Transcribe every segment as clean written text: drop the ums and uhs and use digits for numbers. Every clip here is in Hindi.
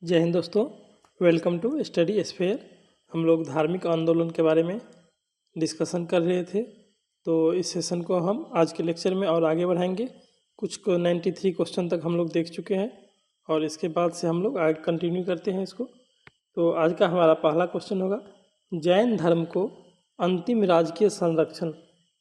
जय हिंद दोस्तों। Welcome to study sphere. हम लोग धार्मिक आंदोलन के बारे में डिस्कशन कर रहे थे, तो इस सेशन को हम आज के लेक्चर में और आगे बढ़ाएंगे। कुछ को 93 क्वेश्चन तक हम लोग देख चुके हैं और इसके बाद से हम लोग आगे कंटिन्यू करते हैं इसको। तो आज का हमारा पहला क्वेश्चन होगा, जैन धर्म को अंतिम राजकीय संरक्षण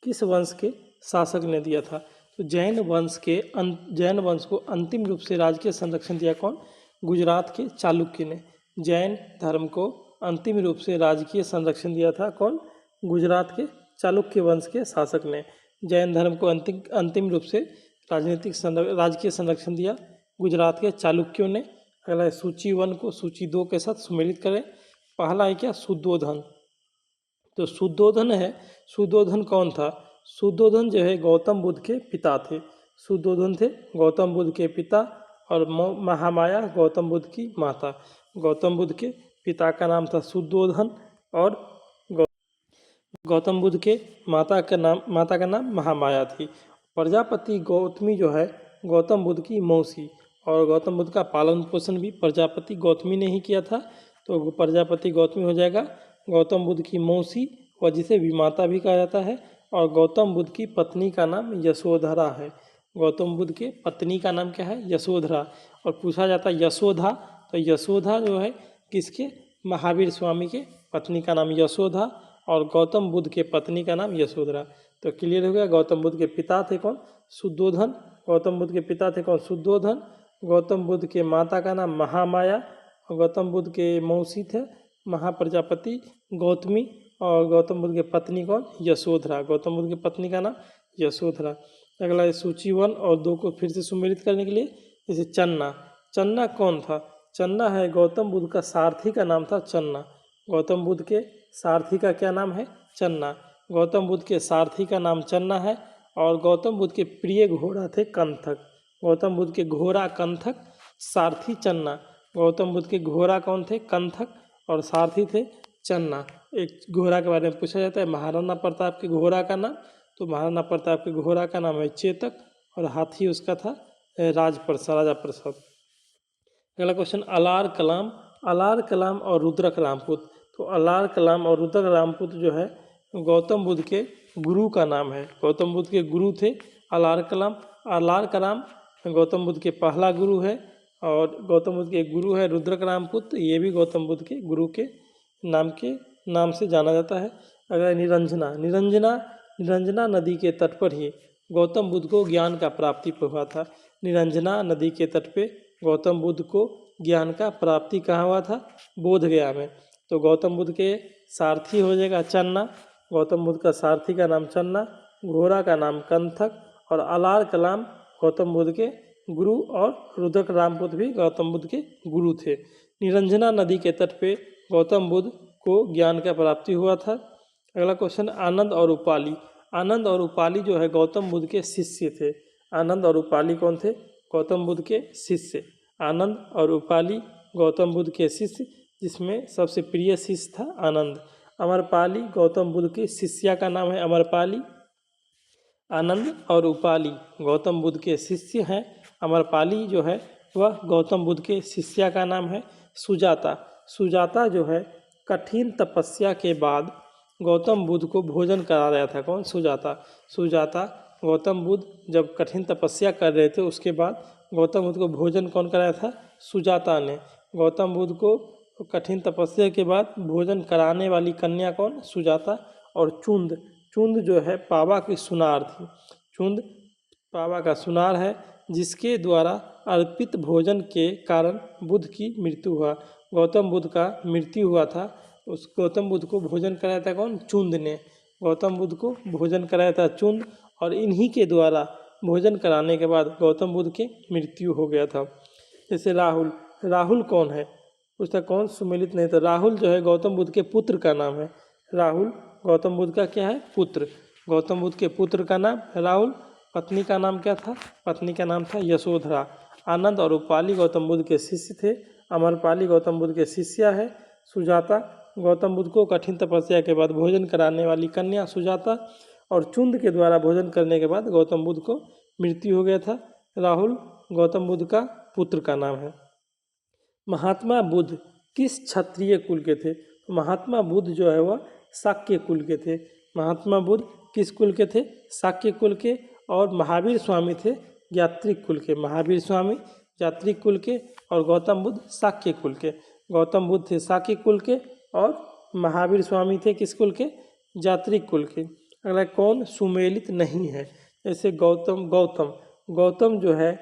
किस वंश के शासक ने दिया था? तो जैन वंश को अंतिम रूप से राजकीय संरक्षण दिया कौन? गुजरात के चालुक्य ने। जैन धर्म को अंतिम रूप से राजकीय संरक्षण दिया था कौन? गुजरात के चालुक्य वंश के शासक ने जैन धर्म को अंतिम रूप से राजकीय संरक्षण दिया गुजरात के चालुक्यों ने। अगला है सूची 1 को सूची 2 के साथ सम्मिलित करें। पहला है क्या? शुद्धोधन। तो शुद्धोधन है, शुद्धोधन कौन था? शुद्धोधन जो है गौतम बुद्ध के पिता थे। शुद्धोधन थे गौतम बुद्ध के पिता और महामाया गौतम बुद्ध की माता। गौतम बुद्ध के पिता का नाम था शुद्धोधन और गौतम बुद्ध के माता का नाम महामाया थी। प्रजापति गौतमी जो है गौतम बुद्ध की मौसी, और गौतम बुद्ध का पालन पोषण भी प्रजापति गौतमी ने ही किया था, तो प्रजापति गौतमी हो जाएगा गौतम बुद्ध की मौसी, और जिसे विमाता भी कहा जाता है। और गौतम बुद्ध की पत्नी का नाम यशोधरा है। गौतम बुद्ध के पत्नी का नाम क्या है? यशोधरा। और पूछा जाता है यशोधा, तो यशोधा जो है किसके? महावीर स्वामी के पत्नी का नाम यशोधा और गौतम बुद्ध के पत्नी का नाम यशोधरा। तो क्लियर हो गया। गौतम बुद्ध के पिता थे कौन? शुद्धोधन। गौतम बुद्ध के पिता थे कौन? शुद्धोधन। गौतम बुद्ध के माता का नाम महामाया और गौतम बुद्ध के मौसी थे महाप्रजापति गौतमी, और गौतम बुद्ध के पत्नी कौन? यशोधरा। गौतम बुद्ध की पत्नी का नाम यशोधरा। अगला है सूची 1 और 2 को फिर से सम्मिलित करने के लिए, जैसे चन्ना। चन्ना कौन था? चन्ना है गौतम बुद्ध का सारथी का नाम था चन्ना। गौतम बुद्ध के सारथी का क्या नाम है? चन्ना। गौतम बुद्ध के सारथी का नाम चन्ना है और गौतम बुद्ध के प्रिय घोड़ा थे कंथक। गौतम बुद्ध के घोड़ा कंथक, सारथी चन्ना। गौतम बुद्ध के घोड़ा कौन थे? कंथक और सारथी थे चन्ना। एक घोड़ा के बारे में पूछा जाता है, महाराणा प्रताप के घोड़ा का नाम, तो महाराणा प्रताप के घोड़ा का नाम है चेतक और हाथी उसका था राजा प्रसाद। अगला क्वेश्चन, अलार कलाम। अलार कलाम और रुद्रक रामपुत। तो अलार कलाम और रुद्रक रामपुत जो है गौतम बुद्ध के गुरु का नाम है। गौतम बुद्ध के गुरु थे अलार कलाम। अलार कलाम गौतम बुद्ध के पहला गुरु है और गौतम बुद्ध के गुरु है रुद्रक रामपुत, ये भी गौतम बुद्ध के गुरु के नाम से जाना जाता है। अगर निरंजना। निरंजना नदी के तट पर ही गौतम बुद्ध को ज्ञान का प्राप्ति हुआ था। निरंजना नदी के तट पे गौतम बुद्ध को ज्ञान का प्राप्ति कहाँ हुआ था? बोध गया में। तो गौतम बुद्ध के सारथी हो जाएगा चन्ना। गौतम बुद्ध का सारथी का नाम चन्ना, घोड़ा का नाम कंथक और अलार कलाम गौतम बुद्ध के गुरु और रुद्रक रामपुत भी गौतम बुद्ध के गुरु थे। निरंजना नदी के तट पे गौतम बुद्ध को ज्ञान का प्राप्ति हुआ था। अगला क्वेश्चन, आनंद और उपाली। आनंद और उपाली जो है गौतम बुद्ध के शिष्य थे। आनंद और उपाली कौन थे? गौतम बुद्ध के शिष्य। आनंद और उपाली गौतम बुद्ध के शिष्य, जिसमें सबसे प्रिय शिष्य था आनंद। अमरपाली गौतम बुद्ध की शिष्या का नाम है अमरपाली। आनंद और उपाली गौतम बुद्ध के शिष्य हैं। अमरपाली जो है वह गौतम बुद्ध के शिष्या का नाम है सुजाता। सुजाता जो है कठिन तपस्या के बाद गौतम बुद्ध को भोजन करा रहा था। कौन? सुजाता। सुजाता गौतम बुद्ध जब कठिन तपस्या कर रहे थे उसके बाद गौतम बुद्ध को भोजन कौन कराया था? सुजाता ने। गौतम बुद्ध को कठिन तपस्या के बाद भोजन कराने वाली कन्या कौन? सुजाता। और चुंद। चुंद जो है पावा की सुनार थी। चुंद पावा का सुनार है, जिसके द्वारा अर्पित भोजन के कारण बुद्ध की मृत्यु हुआ। गौतम बुद्ध का मृत्यु हुआ था, उस गौतम बुद्ध को भोजन कराया था कौन? चुंद ने। गौतम बुद्ध को भोजन कराया था चुंद, और इन्हीं के द्वारा भोजन कराने के बाद गौतम बुद्ध की मृत्यु हो गया था। जैसे राहुल। राहुल कौन है? उसका कौन सुमेलित नहीं था। राहुल जो है गौतम बुद्ध के पुत्र का नाम है। राहुल गौतम बुद्ध का क्या है? पुत्र। गौतम बुद्ध के पुत्र का नाम राहुल। पत्नी का नाम क्या था? पत्नी का नाम था यशोधरा। आनंद और उपाली गौतम बुद्ध के शिष्य थे। अमरपाली गौतम बुद्ध के शिष्या है। सुजाता गौतम बुद्ध को कठिन तपस्या के बाद भोजन कराने वाली कन्या सुजाता, और चुंद के द्वारा भोजन करने के बाद गौतम बुद्ध को मृत्यु हो गया था। राहुल गौतम बुद्ध का पुत्र का नाम है। महात्मा बुद्ध किस क्षत्रिय कुल के थे? तो महात्मा बुद्ध जो है वह शाक्य कुल के थे। महात्मा बुद्ध किस कुल के थे? शाक्य कुल के। और महावीर स्वामी थे यात्रिक कुल के। महावीर स्वामी यात्रिक कुल के और गौतम बुद्ध शाक्य कुल के। गौतम बुद्ध थे शाक्य कुल के और महावीर स्वामी थे किस कुल के? यात्रिक कुल के। अगला कौन सुमेलित नहीं है? जैसे गौतम जो है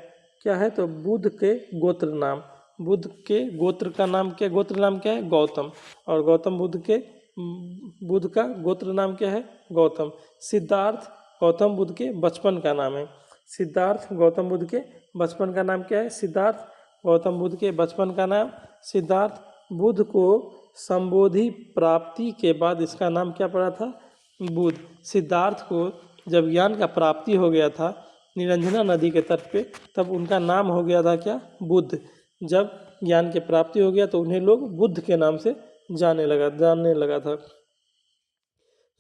क्या है? तो बुद्ध के गोत्र नाम, बुद्ध के गोत्र का नाम क्या? गोत्र नाम क्या है? गौतम। और गौतम बुद्ध का गोत्र नाम क्या है? गौतम। सिद्धार्थ गौतम बुद्ध के बचपन का नाम है। सिद्धार्थ गौतम बुद्ध के बचपन का नाम क्या है? सिद्धार्थ गौतम बुद्ध के बचपन का नाम सिद्धार्थ। बुद्ध को संबोधि प्राप्ति के बाद इसका नाम क्या पड़ा था? बुद्ध। सिद्धार्थ को जब ज्ञान का प्राप्ति हो गया था निरंजना नदी के तट पे, तब उनका नाम हो गया था क्या? बुद्ध। जब ज्ञान की प्राप्ति हो गया तो उन्हें लोग बुद्ध के नाम से जानने लगा था।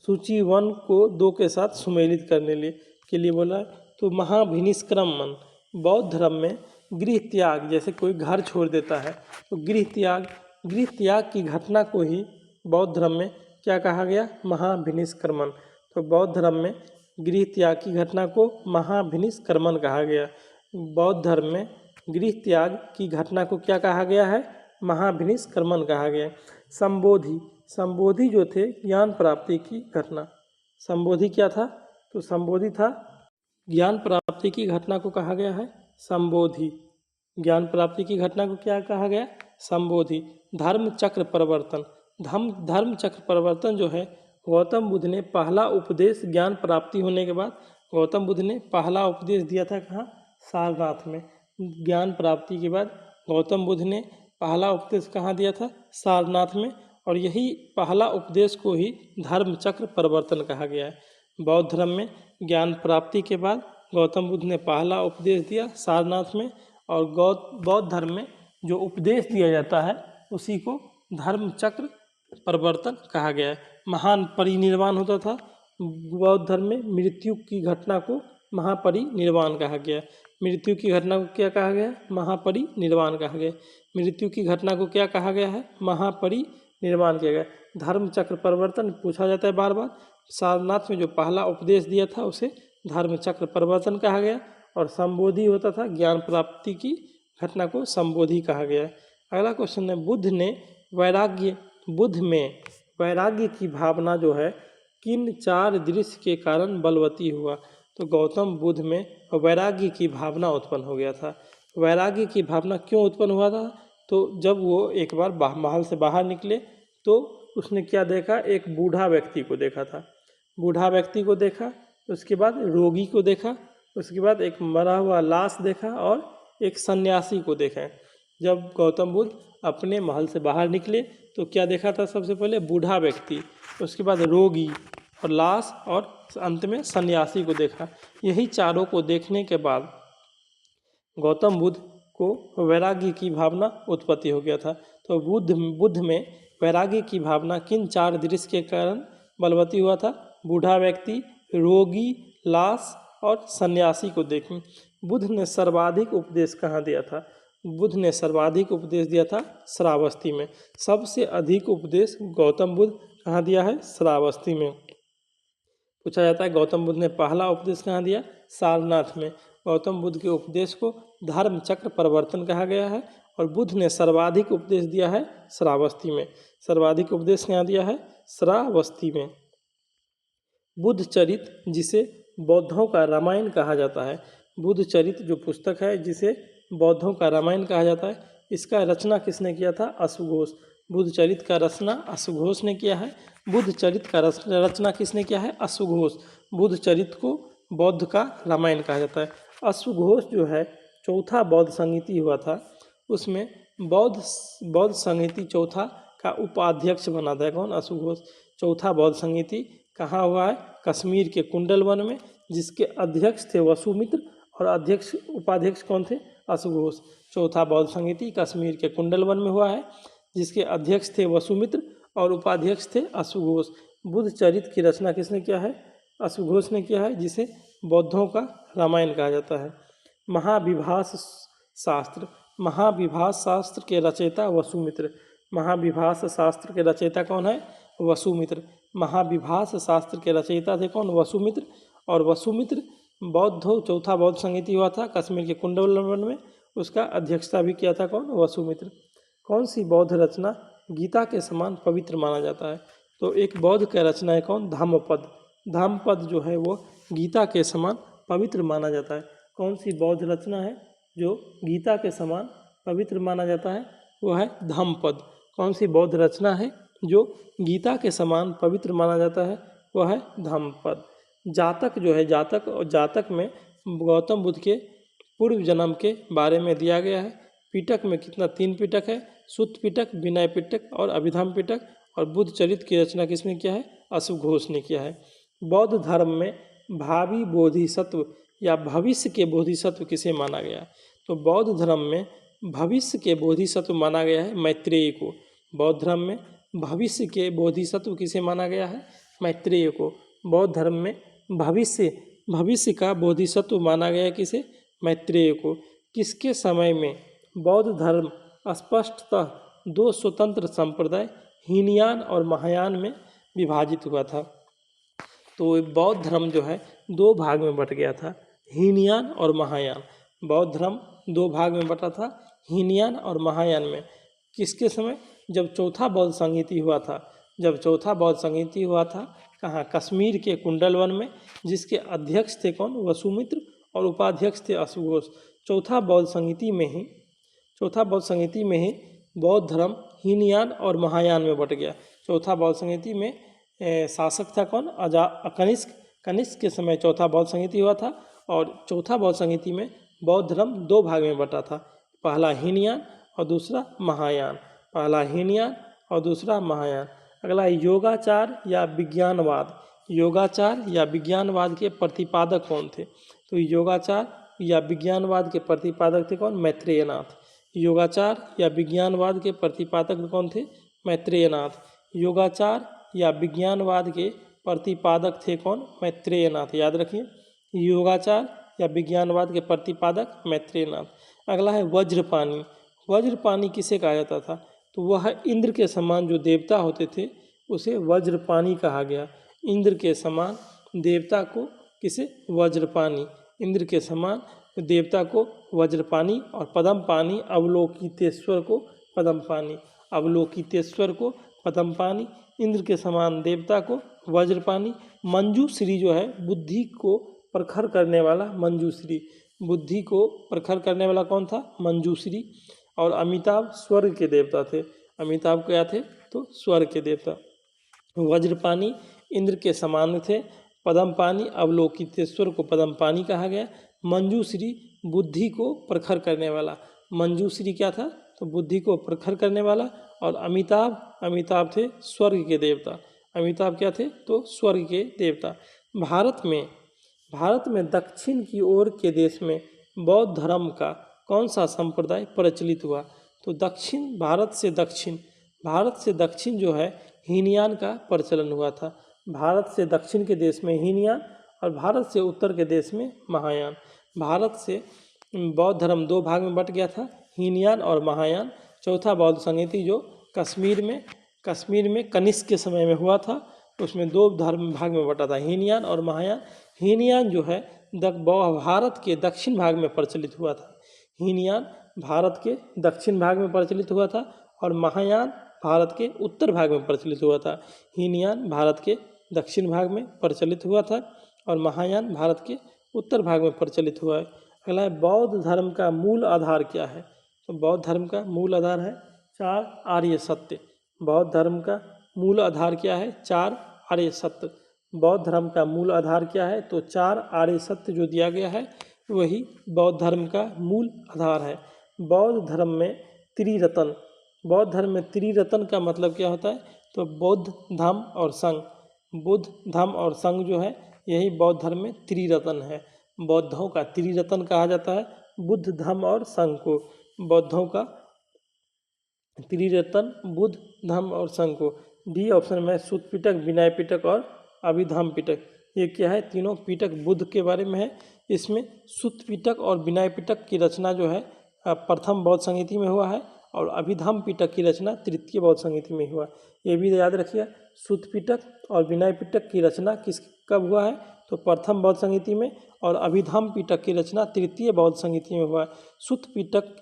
सूची 1 को 2 के साथ सुमेलित करने के लिए बोला है। तो महाभिनिष्क्रमण बौद्ध धर्म में गृह त्याग, जैसे कोई घर छोड़ देता है तो गृह त्याग की घटना को ही बौद्ध धर्म में क्या कहा गया? महाभिनिष्क्रमण। तो बौद्ध धर्म में गृह त्याग की घटना को महाभिनिष्क्रमण कहा गया। बौद्ध धर्म में गृह त्याग की घटना को क्या कहा गया है? महाभिनिष्क्रमण कहा गया। संबोधि जो थे ज्ञान प्राप्ति की घटना। संबोधि क्या था? तो संबोधि था ज्ञान प्राप्ति की घटना को कहा गया है संबोधि। ज्ञान प्राप्ति की घटना को क्या कहा गया? संबोधि। धर्म चक्र परिवर्तन जो है, गौतम बुद्ध ने पहला उपदेश ज्ञान प्राप्ति होने के बाद गौतम बुद्ध ने पहला उपदेश दिया था कहाँ? सारनाथ में। ज्ञान प्राप्ति के बाद गौतम बुद्ध ने पहला उपदेश कहाँ दिया था? सारनाथ में। और यही पहला उपदेश को ही धर्म चक्र परिवर्तन कहा गया है। बौद्ध धर्म में ज्ञान प्राप्ति के बाद गौतम बुद्ध ने पहला उपदेश दिया सारनाथ में, और बौद्ध धर्म में जो उपदेश दिया जाता है उसी को धर्म चक्र परिवर्तन कहा गया है। महान परिनिर्वाण होता था बौद्ध धर्म में। मृत्यु की घटना को महापरिनिर्वाण कहा गया। मृत्यु की घटना को क्या कहा गया? महापरिनिर्वाण कहा गया। मृत्यु की घटना को क्या कहा गया है? महापरिनिर्वाण किया गया। धर्म चक्र परिवर्तन पूछा जाता है बार बार। सारनाथ में जो पहला उपदेश दिया था उसे धर्म चक्र परिवर्तन कहा गया। और संबोधि होता था ज्ञान प्राप्ति की घटना को संबोधि कहा गया। अगला क्वेश्चन है, बुद्ध में वैराग्य की भावना जो है किन 4 दृश्य के कारण बलवती हुआ? तो गौतम बुद्ध में वैराग्य की भावना उत्पन्न हो गया था। वैराग्य की भावना क्यों उत्पन्न हुआ था? तो जब वो एक बार महल से बाहर निकले तो उसने क्या देखा? एक बूढ़ा व्यक्ति को देखा था। बूढ़ा व्यक्ति को देखा, उसके बाद रोगी को देखा, उसके बाद एक मरा हुआ लाश देखा और एक सन्यासी को देखा। जब गौतम बुद्ध अपने महल से बाहर निकले तो क्या देखा था? सबसे पहले बूढ़ा व्यक्ति, उसके बाद रोगी और लाश और अंत में सन्यासी को देखा। यही चारों को देखने के बाद गौतम बुद्ध को वैराग्य की भावना उत्पत्ति हो गया था। तो बुद्ध में वैराग्य की भावना किन 4 दृश्य के कारण बलवती हुआ था? बूढ़ा व्यक्ति, रोगी, लाश और सन्यासी को देखें। बुद्ध ने सर्वाधिक उपदेश कहाँ दिया था? बुद्ध ने सर्वाधिक उपदेश दिया था श्रावस्ती में। सबसे अधिक उपदेश गौतम बुद्ध कहाँ दिया है? श्रावस्ती में। पूछा जाता है गौतम बुद्ध ने पहला उपदेश कहाँ दिया? सारनाथ में। गौतम बुद्ध के उपदेश को धर्म चक्र परिवर्तन कहा गया है। और बुद्ध ने सर्वाधिक उपदेश दिया है श्रावस्ती में। सर्वाधिक उपदेश कहाँ दिया है? श्रावस्ती में। बुद्ध चरित, जिसे बौद्धों का रामायण कहा जाता है, बुद्ध चरित जो पुस्तक है जिसे बौद्धों का रामायण कहा जाता है, इसका रचना किसने किया था? अश्वघोष। बुद्ध चरित का रचना अश्वघोष ने किया है। बुद्ध चरित का रचना किसने किया है? अश्वघोष। बुद्ध चरित को बौद्ध का रामायण कहा जाता है। अश्वघोष जो है चौथा बौद्ध संहिता हुआ था, उसमें बौद्ध संहिता चौथा का उपाध्यक्ष बना था। कौन? अश्वघोष। चौथा बौद्ध संहिता कहाँ हुआ है? कश्मीर के कुंडल वन में, जिसके अध्यक्ष थे वसुमित्र और उपाध्यक्ष कौन थे? अश्वघोष। चौथा बौद्ध संहिता कश्मीर के कुंडल वन में हुआ है, जिसके अध्यक्ष थे वसुमित्र और उपाध्यक्ष थे अश्वघोष। बुद्ध चरित की रचना किसने किया है? अश्वघोष ने किया है, जिसे बौद्धों का रामायण कहा जाता है। महाविभास शास्त्र, महाविभास शास्त्र के रचयिता वसुमित्र। महाविभास शास्त्र के रचयिता कौन है? वसुमित्र। महाविभास शास्त्र के रचयिता थे कौन? वसुमित्र। और वसुमित्र चौथा बौद्ध संगीति हुआ था कश्मीर के कुंडलवन में, उसका अध्यक्षता भी किया था कौन? वसुमित्र। कौन सी बौद्ध रचना गीता के समान पवित्र माना जाता है? तो एक बौद्ध का रचना है कौन? धम्मपद। धम्मपद जो है वो गीता के समान पवित्र माना जाता है। कौन सी बौद्ध रचना है जो गीता के समान पवित्र माना जाता है? वो है धम्मपद। कौन सी बौद्ध रचना है जो गीता के समान पवित्र माना जाता है? वह है धम्मपद। जातक जो है, जातक, और जातक में गौतम बुद्ध के पूर्व जन्म के बारे में दिया गया है। पिटक में कितना? 3 पिटक है। सुत्त पिटक, विनय पिटक और अभिधम्म पिटक। और बुद्ध चरित्र की रचना किसने किया है? अश्व घोष ने किया है। बौद्ध धर्म में भावी बोधिसत्व या भविष्य के बोधिसत्व किसे माना गया? तो बौद्ध धर्म में भविष्य के बोधिसत्व माना गया है मैत्रेय को। बौद्ध धर्म में भविष्य के बोधिसत्व किसे माना गया है? मैत्रेय को। बौद्ध धर्म में भविष्य का बोधिसत्व माना गया है किसे? मैत्रेय को। किसके समय में बौद्ध धर्म स्पष्टतः 2 स्वतंत्र संप्रदाय हीनयान और महायान में विभाजित हुआ था? तो बौद्ध धर्म जो है 2 भाग में बट गया था, हीनयान और महायान। बौद्ध धर्म 2 भाग में बटा था, हीनयान और महायान में। किसके समय? जब चौथा बौद्ध संगीति हुआ था। जब चौथा बौद्ध संगीति हुआ था कहाँ? कश्मीर के कुंडलवन में, जिसके अध्यक्ष थे कौन? वसुमित्र, और उपाध्यक्ष थे अश्वघोष। चौथा बौद्ध संगीति में ही बौद्ध धर्म हीनयान और महायान में बट गया। चौथा बौद्ध संगीति में शासक था कौन? कनिष्क। कनिष्क के समय चौथा बौद्ध संगीति हुआ था, और चौथा बौद्ध संगीति में बौद्ध धर्म 2 भाग में बटा था, पहला हीनयान और दूसरा महायान। पहला हीनयान और दूसरा महायान। अगला योगाचार या विज्ञानवाद। योगाचार या विज्ञानवाद के प्रतिपादक कौन थे? तो योगाचार या विज्ञानवाद के प्रतिपादक थे कौन? मैत्रेयनाथ। योगाचार या विज्ञानवाद के प्रतिपादक कौन थे? मैत्रेयनाथ। योगाचार या विज्ञानवाद के प्रतिपादक थे कौन? मैत्रेयनाथ। याद रखिए, योगाचार या विज्ञानवाद के प्रतिपादक मैत्रेयनाथ। अगला है वज्रपाणी। वज्रपाणी किसे कहा जाता था? तो वह इंद्र के समान जो देवता होते थे उसे वज्रपाणी कहा गया। इंद्र के समान देवता को किसे? वज्रपाणी। इंद्र के समान देवता को वज्रपाणी, और पद्मपाणी अवलोकितेश्वर को पद्मपाणी। अवलोकितेश्वर को पद्मपाणी। इंद्र के समान देवता को वज्रपाणी। मंजूश्री जो है बुद्धि को प्रखर करने वाला मंजूश्री। बुद्धि को प्रखर करने वाला कौन था? मंजूश्री। और अमिताभ स्वर्ग के देवता थे। अमिताभ क्या थे? तो स्वर्ग के देवता। वज्रपाणी इंद्र के समान थे। पद्मपाणी अवलोकितेश्वर को पद्मपाणी कहा गया। मंजूश्री बुद्धि को प्रखर करने वाला। मंजूश्री क्या था? तो बुद्धि को प्रखर करने वाला। और अमिताभ थे स्वर्ग के देवता। अमिताभ क्या थे? तो स्वर्ग के देवता। भारत में दक्षिण की ओर के देश में बौद्ध धर्म का कौन सा संप्रदाय प्रचलित हुआ? तो भारत से दक्षिण जो है हीनयान का प्रचलन हुआ था। भारत से दक्षिण के देश में हीनयान, और भारत से उत्तर के देश में महायान। भारत से बौद्ध धर्म 2 भाग में बट गया था, हीनयान और महायान। चौथा बौद्ध संगीति जो कश्मीर में कनिष्क के समय में हुआ था, उसमें 2 धर्म भाग में बटा था, हीनयान और महायान। हीनयान जो है भारत के दक्षिण भाग में प्रचलित हुआ था। हीनयान भारत के दक्षिण भाग में प्रचलित हुआ था, और महायान भारत के उत्तर भाग में प्रचलित हुआ था। हीनयान भारत के दक्षिण भाग में प्रचलित हुआ था, और महायान भारत के उत्तर भाग में प्रचलित हुआ है। अगला है बौद्ध धर्म का मूल आधार क्या है? तो बौद्ध धर्म का मूल आधार है 4 आर्य सत्य। बौद्ध धर्म का मूल आधार क्या है? 4 आर्य सत्य। बौद्ध धर्म का मूल आधार क्या है? तो 4 आर्य सत्य जो दिया गया है वही बौद्ध धर्म का मूल आधार है। बौद्ध धर्म में त्रिरत्न का मतलब क्या होता है? तो बुद्ध, धम्म और संघ। बुद्ध, धम्म और संघ जो है यही बौद्ध धर्म में त्रिरत्न है। बौद्धों का त्रिरत्न कहा जाता है बुद्ध, धम्म और संघ को। बौद्धों का त्रिरत्न बुद्ध, धम्म और संघ को। डी ऑप्शन में सुत्त पिटक, विनय पिटक और अभिधम्म पिटक। ये क्या है? तीनों पिटक बुद्ध के बारे में है। इसमें सुत्त पिटक और विनय पिटक की रचना जो है प्रथम बौद्ध संहिता में हुआ है और अभिधम्म पिटक की रचना तृतीय बौद्ध संहिता में हुआ। ये भी याद रखिए। सूत पिटक और विनय पिटक की रचना कब हुआ है? तो प्रथम बौद्ध संहिता में, और अभिधम्म पिटक की रचना तृतीय बौद्ध संहिता में हुआ है। सूत पिटक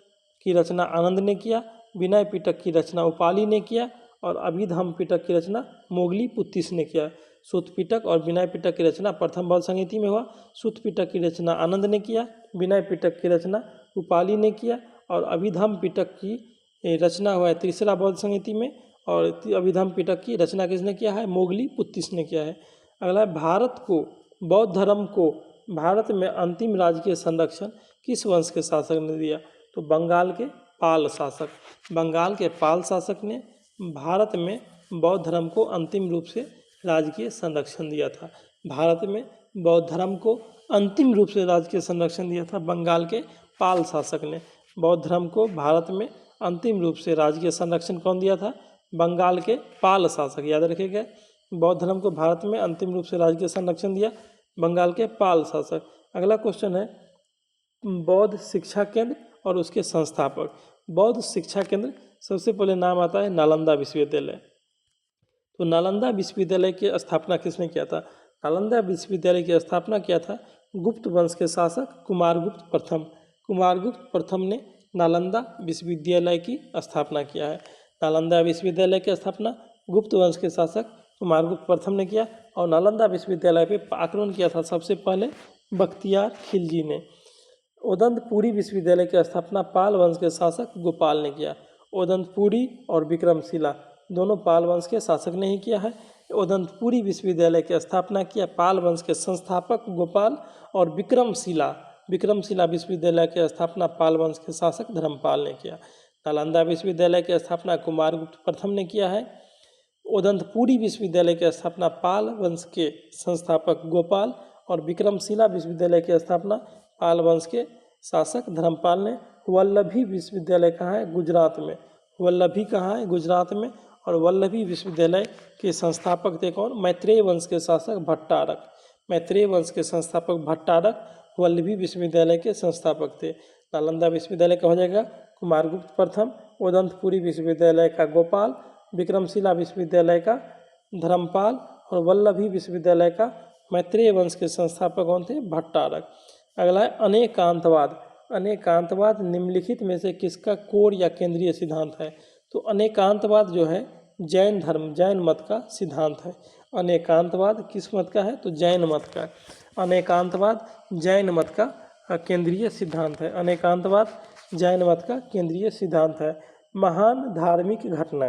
की रचना आनंद ने किया, विनय पिटक की रचना उपाली ने किया और अभिधम्म पिटक की रचना मोगली पुत्तिस ने किया। सूत पिटक और विनय पिटक की रचना प्रथम बौद्ध संहिता में हुआ। सूत पिटक की रचना आनंद ने किया, विनय पिटक की रचना उपाली ने किया और अभिधम्म पिटक की रचना हुआ है तीसरा बौद्ध संहिता में, और अभिधम्म पिटक की रचना किसने किया है? मोगली पुत्तिस ने किया है। अगला है, भारत को बौद्ध धर्म को भारत में अंतिम राजकीय संरक्षण किस वंश के शासक ने दिया? तो बंगाल के पाल शासक। बंगाल के पाल शासक ने भारत में बौद्ध धर्म को अंतिम रूप से राजकीय संरक्षण दिया था। भारत में बौद्ध धर्म को अंतिम रूप से राजकीय संरक्षण दिया था बंगाल के पाल शासक ने। बौद्ध धर्म को भारत में अंतिम रूप से राजकीय संरक्षण कौन दिया था? बंगाल के पाल शासक। याद रखिएगा, बौद्ध धर्म को भारत में अंतिम रूप से राजकीय संरक्षण दिया बंगाल के पाल शासक। अगला क्वेश्चन है, बौद्ध शिक्षा केंद्र और उसके संस्थापक। बौद्ध शिक्षा केंद्र सबसे पहले नाम आता है नालंदा विश्वविद्यालय। तो नालंदा विश्वविद्यालय की स्थापना किसने किया था? नालंदा विश्वविद्यालय की स्थापना किया था गुप्त वंश के शासक कुमारगुप्त प्रथम। कुमारगुप्त प्रथम ने नालंदा विश्वविद्यालय की स्थापना किया है। नालंदा विश्वविद्यालय की स्थापना गुप्त वंश के शासक कुमारगुप्त प्रथम ने किया और नालंदा विश्वविद्यालय पे आक्रमण किया था सबसे पहले बख्तियार खिलजी ने। उदंतपुरी विश्वविद्यालय की स्थापना पाल वंश के शासक गोपाल ने किया। उदंतपुरी और विक्रमशिला दोनों पाल वंश के शासक ने ही किया है। उदंतपुरी विश्वविद्यालय की स्थापना किया पाल वंश के संस्थापक गोपाल, और विक्रमशिला विश्वविद्यालय की स्थापना पाल वंश के शासक धर्मपाल ने किया। नालंदा विश्वविद्यालय की स्थापना कुमारगुप्त प्रथम ने किया है। उदंतपुरी विश्वविद्यालय की स्थापना पाल वंश के संस्थापक गोपाल और विक्रमशिला विश्वविद्यालय की स्थापना पाल वंश के शासक धर्मपाल ने। वल्लभी विश्वविद्यालय कहाँ है? गुजरात में। वल्लभी कहाँ है? गुजरात में। और वल्लभी विश्वविद्यालय के संस्थापक थे कौन? मैत्रेय वंश के शासक भट्टारक। मैत्रेय वंश के संस्थापक भट्टारक वल्लभी विश्वविद्यालय के संस्थापक थे। नालंदा विश्वविद्यालय का हो जाएगा कुमारगुप्त प्रथम, उदंतपुरी विश्वविद्यालय का गोपाल, विक्रमशिला विश्वविद्यालय का धर्मपाल और वल्लभी विश्वविद्यालय का मैत्रेय वंश के संस्थापक कौन थे? भट्टारक। अगला है अनेकांतवाद। अनेकांतवाद निम्नलिखित में से किसका कोर या केंद्रीय सिद्धांत है? तो अनेकांतवाद जो है जैन मत का सिद्धांत है। अनेकांतवाद किस मत का है? तो जैन मत का। अनेकांतवाद जैन मत का केंद्रीय सिद्धांत है। अनेकांतवाद जैन मत का केंद्रीय सिद्धांत है। महान धार्मिक घटना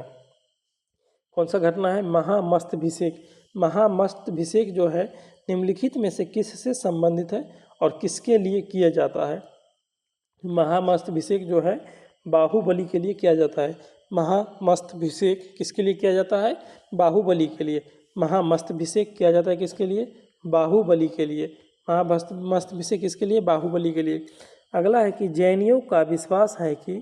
कौन सा घटना है? महामस्तभिषेक। महामस्तभिषेक जो है निम्नलिखित में से किससे संबंधित है और किसके लिए किया जाता है? महामस्तभिषेक जो है बाहुबली के लिए किया जाता है। महामस्तभिषेक किसके लिए किया जाता है? बाहुबली के लिए। महामस्तभिषेक किया जाता है किसके लिए? बाहुबली के लिए। महामस्तभिषेक किसके लिए? बाहुबली के लिए। अगला है कि जैनियों का विश्वास है कि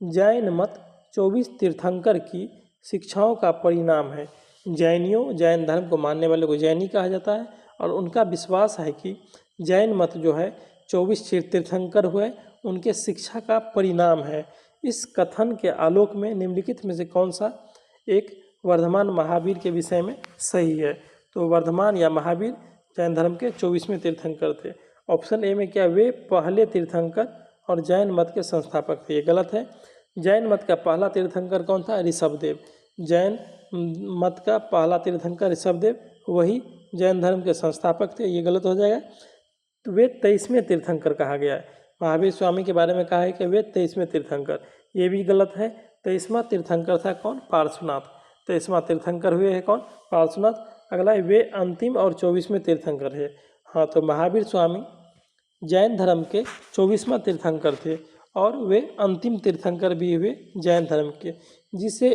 जैन मत 24 तीर्थंकर की शिक्षाओं का परिणाम है। जैन धर्म को मानने वाले को जैनी कहा जाता है और उनका विश्वास है कि जैन मत जो है 24 तीर्थंकर हुए उनके शिक्षा का परिणाम है। इस कथन के आलोक में निम्नलिखित में से कौन सा एक वर्धमान महावीर के विषय में सही है? तो वर्धमान या महावीर जैन धर्म के 24वें तीर्थंकर थे। ऑप्शन ए में क्या? वे पहले तीर्थंकर और जैन मत के संस्थापक थे। ये गलत है। जैन मत का पहला तीर्थंकर कौन था? ऋषभदेव। जैन मत का पहला तीर्थंकर ऋषभदेव, वही जैन धर्म के संस्थापक थे। ये गलत हो जाएगा। तो वे 23वें तीर्थंकर कहा गया है। महावीर स्वामी के बारे में कहा है कि वे 23वें तीर्थंकर, ये भी गलत है। 23वां तीर्थंकर था कौन? पार्श्वनाथ। 23वां तीर्थंकर हुए हैं कौन? पार्श्वनाथ। अगला है वे अंतिम और 24वें तीर्थंकर है। हाँ, तो महावीर स्वामी जैन धर्म के 24वां तीर्थंकर थे और वे अंतिम तीर्थंकर भी हुए जैन धर्म के, जिसे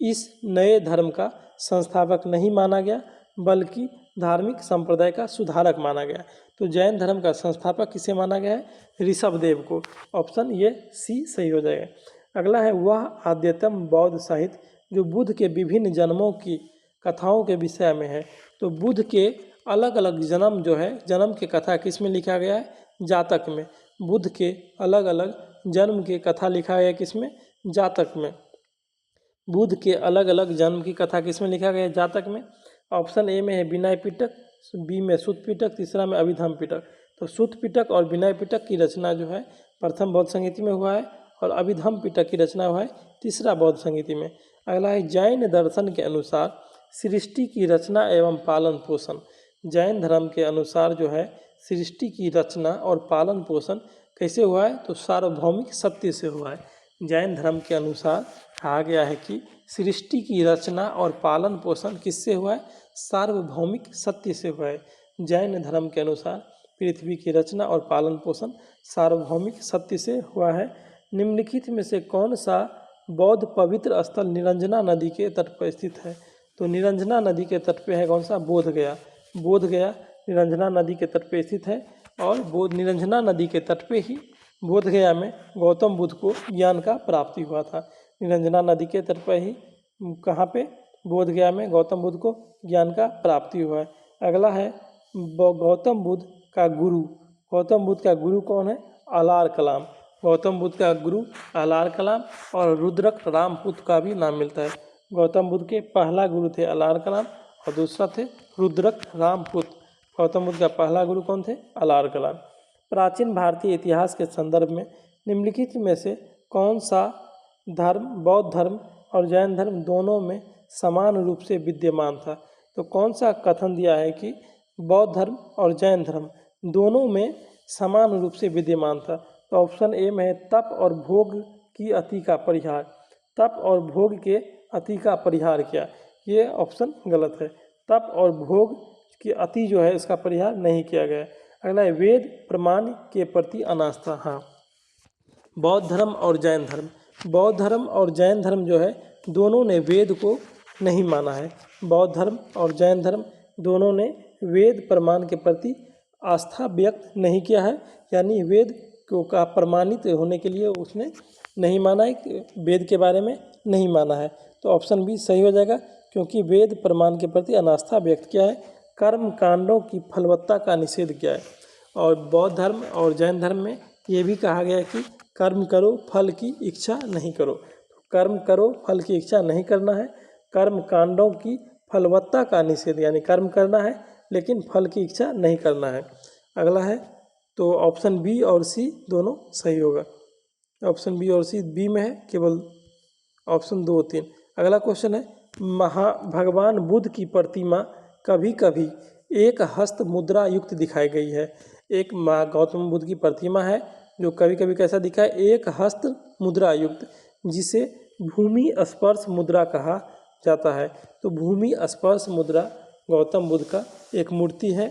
इस नए धर्म का संस्थापक नहीं माना गया बल्कि धार्मिक संप्रदाय का सुधारक माना गया। तो जैन धर्म का संस्थापक किसे माना गया है? ऋषभदेव को। ऑप्शन ये सी सही हो जाएगा। अगला है वह आद्यतम बौद्ध साहित्य जो बुद्ध के विभिन्न जन्मों की कथाओं के विषय में है। तो बुद्ध के अलग अलग जन्म जो है, जन्म की कथा किस में लिखा गया है? जातक में। बुद्ध के अलग अलग जन्म की कथा लिखा गया किसमें? जातक में। बुध के अलग अलग जन्म की कथा किसमें लिखा गया? जातक में। ऑप्शन ए में है विनय पिटक, बी में सुत पिटक, तीसरा में अभिधम पिटक। तो सुत पिटक और विनय पिटक की रचना जो है प्रथम बौद्ध संहिता में हुआ है और अभिधम पिटक की रचना हुआ है तीसरा बौद्ध संहिता में। अगला है जैन दर्शन के अनुसार सृष्टि की रचना एवं पालन पोषण। जैन धर्म के अनुसार जो है सृष्टि की रचना और पालन पोषण कैसे हुआ है? तो सार्वभौमिक सत्य से हुआ है। जैन धर्म के अनुसार कहा गया है कि सृष्टि की रचना और पालन पोषण किससे हुआ है? सार्वभौमिक सत्य से हुआ है। जैन धर्म के अनुसार पृथ्वी की रचना और पालन पोषण सार्वभौमिक सत्य से हुआ है। निम्नलिखित में से कौन सा बौद्ध पवित्र स्थल निरंजना नदी के तट पर स्थित है? तो निरंजना नदी के तट पे है कौन सा? बोध गया। बोध गया निरंजना नदी के तट पे स्थित है और बोध निरंजना नदी के तट पे ही बोध गया में गौतम बुद्ध को ज्ञान का प्राप्ति हुआ था। निरंजना नदी के तट पर ही कहाँ पे? बोध गया में गौतम बुद्ध को ज्ञान का प्राप्ति हुआ है। अगला है गौतम बुद्ध का गुरु। गौतम बुद्ध का गुरु कौन है? अलार कलाम। गौतम बुद्ध का गुरु अलार कलाम और रुद्रक रामपुत्र का भी नाम मिलता है। गौतम बुद्ध के पहला गुरु थे अलार कलाम और दूसरा थे रुद्रक रामपुत्र। गौतम बुद्ध का पहला गुरु कौन थे? अलार कलाम। प्राचीन भारतीय इतिहास के संदर्भ में निम्नलिखित में से कौन सा धर्म बौद्ध धर्म और जैन धर्म दोनों में समान रूप से विद्यमान था? तो कौन सा कथन दिया है कि बौद्ध धर्म और जैन धर्म दोनों में समान रूप से विद्यमान था? तो ऑप्शन ए में है तप और भोग की अति का परिहार। तप और भोग के अति का परिहार किया, ये ऑप्शन गलत है। तप और भोग की अति जो है इसका परिहार नहीं किया गया। अगला है वेद प्रमाण के प्रति अनास्था। हाँ, बौद्ध धर्म और जैन धर्म, बौद्ध धर्म और जैन धर्म जो है दोनों ने वेद को नहीं माना है। बौद्ध धर्म और जैन धर्म दोनों ने वेद प्रमाण के प्रति आस्था व्यक्त नहीं किया है, यानी वेद को का प्रमाणित होने के लिए उसने नहीं माना है, वेद के बारे में नहीं माना है। तो ऑप्शन बी सही हो जाएगा, क्योंकि वेद प्रमाण के प्रति अनास्था व्यक्त किया है। कर्म कांडों की फलवत्ता का निषेध किया है। और बौद्ध धर्म और जैन धर्म में ये भी कहा गया है कि कर्म करो फल की इच्छा नहीं करो। कर्म करो फल की इच्छा नहीं करना है। कर्म कांडों की फलवत्ता का निषेध, यानी कर्म करना है लेकिन फल की इच्छा नहीं करना है। अगला है तो ऑप्शन बी और सी दोनों सही होगा। ऑप्शन बी और सी, बी में है केवल ऑप्शन 2 3। अगला क्वेश्चन है भगवान बुद्ध की प्रतिमा कभी कभी एक हस्त मुद्रा युक्त दिखाई गई है। एक गौतम बुद्ध की प्रतिमा है जो कभी कभी कैसा दिखा है? एक हस्त मुद्रा युक्त, जिसे भूमि स्पर्श मुद्रा कहा जाता है। तो भूमि स्पर्श मुद्रा गौतम बुद्ध का एक मूर्ति है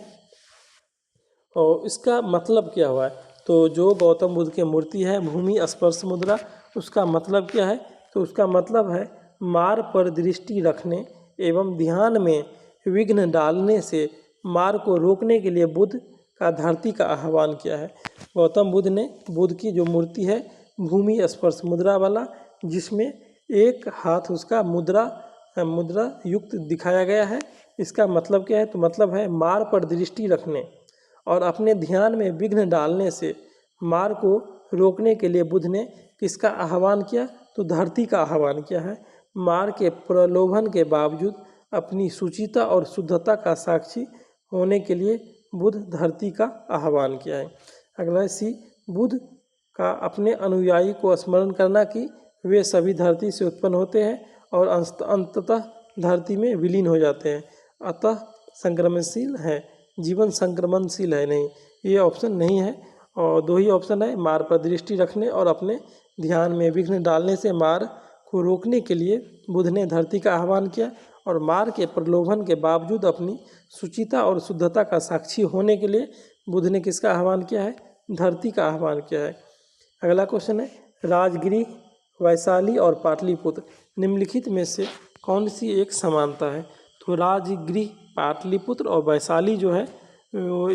और इसका मतलब क्या हुआ है? तो जो गौतम बुद्ध की मूर्ति है भूमि स्पर्श मुद्रा, उसका मतलब क्या है? तो उसका मतलब है मार्ग पर दृष्टि रखने एवं ध्यान में विघ्न डालने से मार्ग को रोकने के लिए बुद्ध का धरती का आह्वान किया है। गौतम बुद्ध ने बुद्ध की जो मूर्ति है भूमि स्पर्श मुद्रा वाला, जिसमें एक हाथ उसका मुद्रा युक्त दिखाया गया है। इसका मतलब क्या है? तो मतलब है मार्ग पर दृष्टि रखने और अपने ध्यान में विघ्न डालने से मार्ग को रोकने के लिए बुद्ध ने किसका आह्वान किया? तो धरती का आह्वान किया है। मार्ग के प्रलोभन के बावजूद अपनी शुचिता और शुद्धता का साक्षी होने के लिए बुद्ध धरती का आह्वान किया है। अगला है सी, बुद्ध का अपने अनुयायी को स्मरण करना कि वे सभी धरती से उत्पन्न होते हैं और अंततः धरती में विलीन हो जाते हैं, अतः संक्रमणशील है, जीवन संक्रमणशील है नहीं, ये ऑप्शन नहीं है। और 2 ही ऑप्शन है, मार्ग पर दृष्टि रखने और अपने ध्यान में विघ्न डालने से मार्ग को रोकने के लिए बुद्ध ने धरती का आह्वान किया और मार्ग के प्रलोभन के बावजूद अपनी शुचिता और शुद्धता का साक्षी होने के लिए बुद्ध ने किसका आह्वान किया है? धरती का आह्वान किया है। अगला क्वेश्चन है राजगिरी, वैशाली और पाटलिपुत्र निम्नलिखित में से कौन सी एक समानता है? तो राजगिरी, पाटलिपुत्र और वैशाली जो है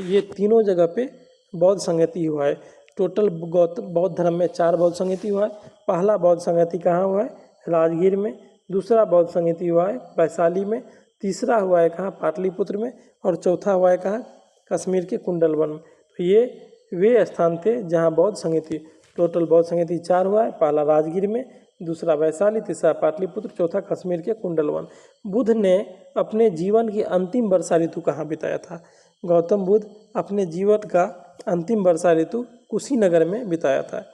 ये तीनों जगह पे बौद्ध संगति हुआ है। टोटल बौद्ध धर्म में 4 बौद्ध संगति हुआ है। पहला बौद्ध संगति कहाँ हुआ है? राजगीर में। दूसरा बौद्ध संगति हुआ है वैशाली में। तीसरा हुआ है कहाँ? पाटलिपुत्र में। और चौथा हुआ है कहाँ? कश्मीर के कुंडलवन में। तो ये वे स्थान थे जहाँ बौद्ध संगति टोटल बौद्ध संगति 4 हुआ है। पहला राजगीर में, दूसरा वैशाली, तीसरा पाटलिपुत्र, चौथा कश्मीर के कुंडलवन। बुद्ध ने अपने जीवन की अंतिम वर्षा ऋतु कहाँ बिताया था? गौतम बुद्ध अपने जीवन का अंतिम वर्षा ऋतु कुशीनगर में बिताया था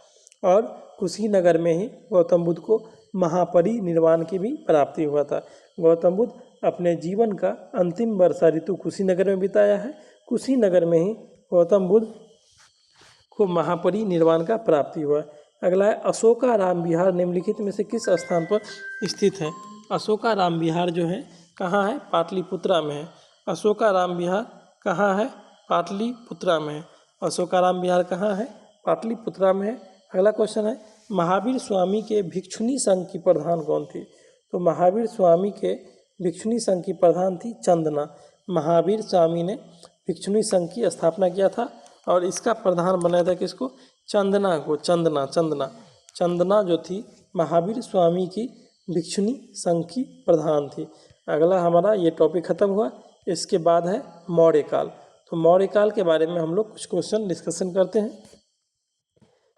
और कुशीनगर में ही गौतम बुद्ध को महापरिनिर्वाण की भी प्राप्ति हुआ था। गौतम बुद्ध अपने जीवन का अंतिम वर्षा ऋतु कुशीनगर में बिताया है। कुशीनगर में ही गौतम बुद्ध को महापरिनिर्वाण का प्राप्ति हुआ। अगला है अशोकाराम विहार निम्नलिखित में से किस स्थान पर स्थित है? अशोकाराम विहार जो है कहाँ है? पाटलिपुत्रा में है। अशोकाराम विहार कहाँ है? पाटलिपुत्रा में है। अशोकाराम विहार कहाँ है? पाटलिपुत्रा में है। अगला क्वेश्चन है महावीर स्वामी के भिक्षुणी संघ की प्रधान कौन थी? तो महावीर स्वामी के भिक्षुणी संघ की प्रधान थी चंदना। महावीर स्वामी ने भिक्षुणी संघ की स्थापना किया था और इसका प्रधान बनाया था किसको? चंदना को। चंदना जो थी महावीर स्वामी की भिक्षुणी संघ की प्रधान थी। अगला हमारा ये टॉपिक खत्म हुआ। इसके बाद है मौर्य काल। तो मौर्य काल के बारे में हम लोग कुछ क्वेश्चन डिस्कशन करते हैं।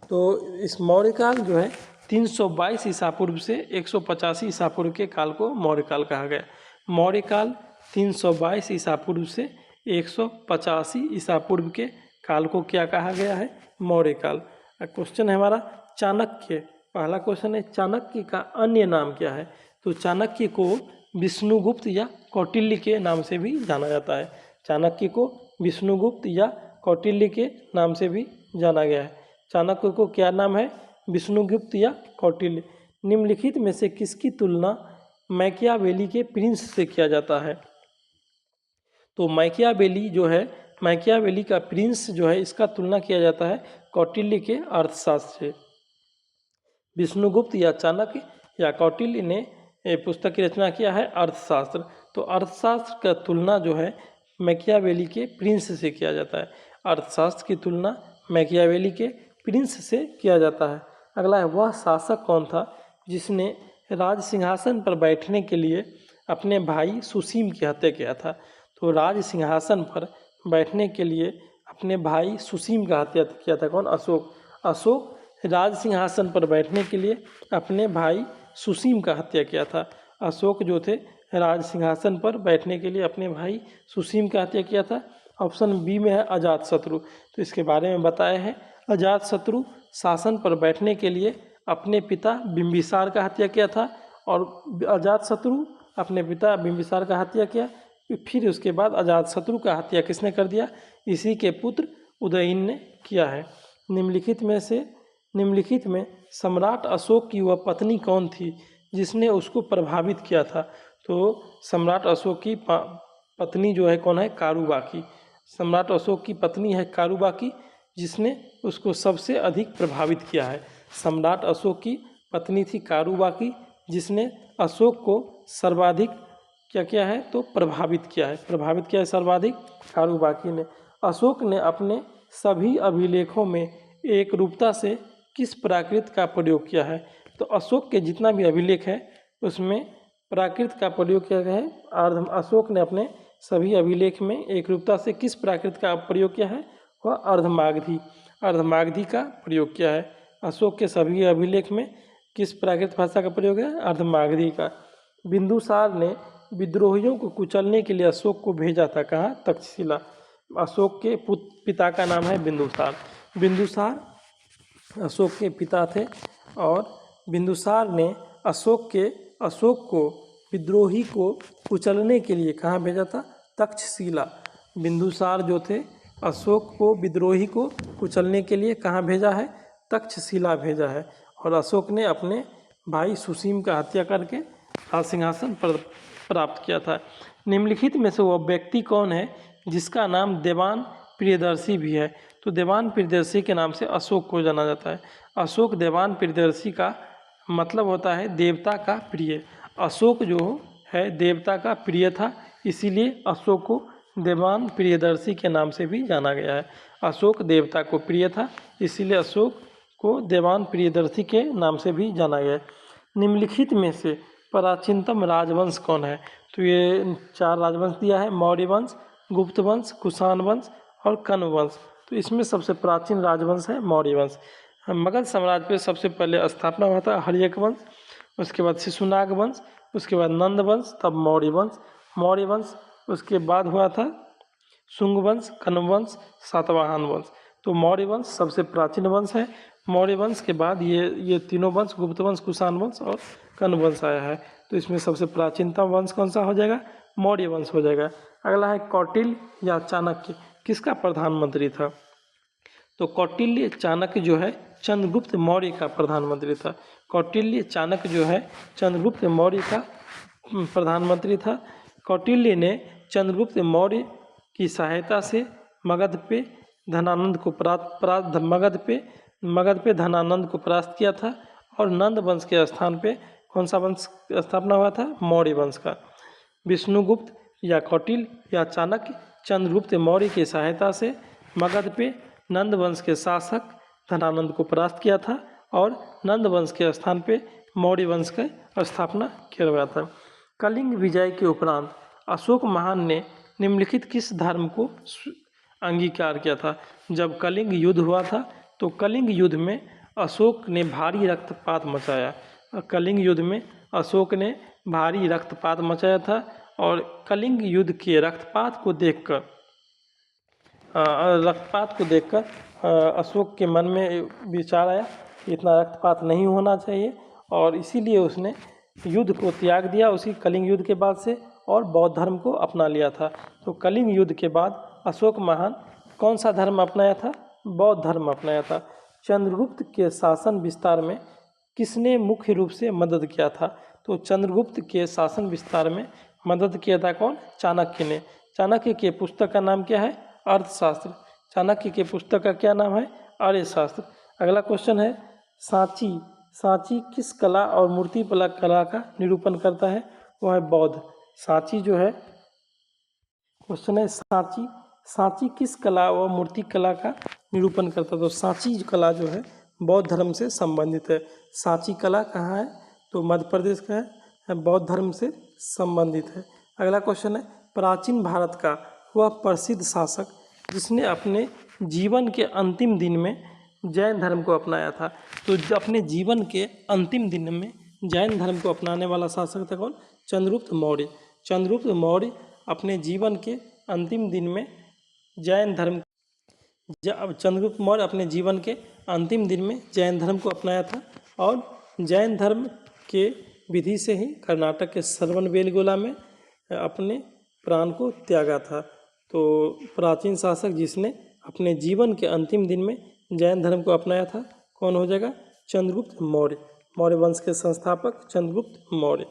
तो इस मौर्य काल जो है 322 ईसा पूर्व से 185 ईसा पूर्व के काल को मौर्य काल कहा गया। मौर्य काल 322 ईसा पूर्व से 185 ईसा पूर्व के काल को क्या कहा गया है? मौर्य काल। क्वेश्चन है हमारा चाणक्य। पहला क्वेश्चन है चाणक्य का अन्य नाम क्या है? तो चाणक्य को विष्णुगुप्त या कौटिल्य के नाम से भी जाना जाता है। चाणक्य को विष्णुगुप्त या कौटिल्य के नाम से भी जाना गया है। चाणक्य को क्या नाम है? विष्णुगुप्त या कौटिल्य। निम्नलिखित में से किसकी तुलना मैकियावेली के प्रिंस से किया जाता है? तो मैकियावेली जो है, मैकियावेली का प्रिंस जो है, इसका तुलना किया जाता है कौटिल्य के अर्थशास्त्र से। विष्णुगुप्त या चाणक्य या कौटिल्य ने पुस्तक की रचना किया है अर्थशास्त्र। तो अर्थशास्त्र का तुलना जो है मैकियावेली के प्रिंस से किया जाता है। अर्थशास्त्र की तुलना मैकियावेली के प्रिंस से किया जाता है। अगला है वह शासक कौन था जिसने राज सिंहासन पर बैठने के लिए अपने भाई सुसीम की हत्या किया था? तो राज सिंहासन पर बैठने के लिए अपने भाई सुसीम का हत्या किया था कौन? अशोक। अशोक राज सिंहासन पर बैठने के लिए अपने भाई सुसीम का हत्या किया था। अशोक जो थे राज सिंहासन पर बैठने के लिए अपने भाई सुसीम का हत्या किया था। ऑप्शन बी में है अजातशत्रु। तो इसके बारे में बताया है अजातशत्रु शासन पर बैठने के लिए अपने पिता बिंबिसार का हत्या किया था और अजातशत्रु अपने पिता बिंबिसार का हत्या किया। फिर उसके बाद अजातशत्रु का हत्या किसने कर दिया? इसी के पुत्र उदयन ने किया है। निम्नलिखित में सम्राट अशोक की वह पत्नी कौन थी जिसने उसको प्रभावित किया था? तो सम्राट अशोक की पत्नी जो है कौन है? कारुबाकी। सम्राट अशोक की पत्नी है कारुबाकी जिसने उसको सबसे अधिक प्रभावित किया है। सम्राट अशोक की पत्नी थी कारुबाकी जिसने अशोक को सर्वाधिक क्या किया है? तो प्रभावित किया है सर्वाधिक कारुबाकी ने। अशोक ने अपने सभी अभिलेखों में एक रूपता से किस प्राकृत का प्रयोग किया है? तो अशोक के जितना भी अभिलेख है उसमें प्राकृत का प्रयोग किया गया है। अशोक ने अपने सभी अभिलेख में एक रूपता से किस प्राकृत का प्रयोग किया है? वह अर्धमागधी का प्रयोग किया है। अशोक के सभी अभिलेख में किस प्राकृत भाषा का प्रयोग है? अर्धमागधी का। बिंदुसार ने विद्रोहियों को कुचलने के लिए अशोक को भेजा था कहाँ? तक्षशिला। अशोक के पिता का नाम है बिंदुसार। बिंदुसार अशोक के पिता थे और बिंदुसार ने अशोक को विद्रोही को कुचलने के लिए कहाँ भेजा था? तक्षशिला। बिंदुसार जो थे अशोक को विद्रोही को कुचलने के लिए कहाँ भेजा है? तक्षशिला भेजा है। और अशोक ने अपने भाई सुसीम का हत्या करके राज सिंहासन पर प्राप्त किया था। निम्नलिखित में से वह व्यक्ति कौन है जिसका नाम देवान प्रियदर्शी भी है? तो देवान प्रियदर्शी के नाम से अशोक को जाना जाता है। अशोक देवान प्रियदर्शी का मतलब होता है देवता का प्रिय। अशोक जो है देवता का प्रिय था, इसीलिए अशोक को देवान प्रियदर्शी के नाम से भी जाना गया है। अशोक देवता को प्रिय था, इसीलिए अशोक को देवान प्रियदर्शी के नाम से भी जाना गया है। निम्नलिखित में से प्राचीनतम राजवंश कौन है? तो ये 4 राजवंश दिया है, मौर्य वंश, गुप्त वंश, कुषाण वंश और कण्व वंश। तो इसमें सबसे प्राचीन राजवंश है मौर्य वंश। मगध साम्राज्य पे सबसे पहले स्थापना हुआ था हर्यक वंश, उसके बाद शिशुनाग वंश, उसके बाद नंद वंश, तब मौर्य वंश, उसके बाद हुआ था शुंग वंश, कण्व वंश, सातवाहन वंश। तो मौर्य वंश सबसे प्राचीन वंश है। मौर्य वंश के बाद ये तीनों वंश, गुप्त वंश, कुषाण वंश और कण्व वंश आया है। तो इसमें सबसे प्राचीनतम वंश कौन सा हो जाएगा? मौर्य वंश हो जाएगा। अगला है कौटिल्य या चाणक्य, किसका प्रधानमंत्री था? तो कौटिल्य चाणक्य जो है चंद्रगुप्त मौर्य का प्रधानमंत्री था। कौटिल्य चाणक्य जो है चंद्रगुप्त मौर्य का प्रधानमंत्री था। कौटिल्य ने चंद्रगुप्त मौर्य की सहायता से मगध पे धनानंद को धनानंद को परास्त किया था और नंद वंश के स्थान पे कौन सा वंश स्थापना हुआ था? मौर्य वंश का। विष्णुगुप्त या कौटिल्य या चाणक्य चंद्रगुप्त मौर्य की सहायता से मगध पे नंद वंश के शासक धनानंद को परास्त किया था और नंद वंश के स्थान पे मौर्य वंश का स्थापना किया गया था। कलिंग विजय के उपरांत अशोक महान ने निम्नलिखित किस धर्म को अंगीकार किया था? जब कलिंग युद्ध हुआ था तो कलिंग युद्ध में अशोक ने भारी रक्तपात मचाया। कलिंग युद्ध में अशोक ने भारी रक्तपात मचाया था और कलिंग युद्ध के रक्तपात को देखकर अशोक के मन में विचार आया कि इतना रक्तपात नहीं होना चाहिए और इसीलिए उसने युद्ध को त्याग दिया उसी कलिंग युद्ध के बाद से और बौद्ध धर्म को अपना लिया था। तो कलिंग युद्ध के बाद अशोक महान कौन सा धर्म अपनाया था? बौद्ध धर्म अपनाया था। चंद्रगुप्त के शासन विस्तार में किसने मुख्य रूप से मदद किया था? तो चंद्रगुप्त के शासन विस्तार में मदद किया था कौन? चाणक्य ने। चाणक्य के पुस्तक का नाम क्या है? अर्थशास्त्र। चाणक्य के पुस्तक का क्या नाम है? अर्थशास्त्र। अगला क्वेश्चन है सांची किस कला और मूर्ति कला का निरूपण करता है? वो है बौद्ध। सांची जो है क्वेश्चन है सांची किस कला व मूर्ति कला का निरूपण करता है? तो सांची कला जो है बौद्ध धर्म से संबंधित है। सांची कला कहाँ है? तो मध्य प्रदेश का है, बौद्ध धर्म से संबंधित है। अगला क्वेश्चन है प्राचीन भारत का वह प्रसिद्ध शासक जिसने अपने जीवन के अंतिम दिन में जैन धर्म को अपनाया था। तो अपने जीवन के अंतिम दिन में जैन धर्म को अपनाने वाला शासक था कौन? चंद्रगुप्त मौर्य। चंद्रगुप्त मौर्य अपने जीवन के अंतिम दिन में चंद्रगुप्त मौर्य अपने जीवन के अंतिम दिन में जैन धर्म को अपनाया था और जैन धर्म के विधि से ही कर्नाटक के श्रवणबेलगोला में अपने प्राण को त्यागा था। तो प्राचीन शासक जिसने अपने जीवन के अंतिम दिन में जैन धर्म को अपनाया था कौन हो जाएगा? चंद्रगुप्त मौर्य। मौर्य वंश के संस्थापक चंद्रगुप्त मौर्य।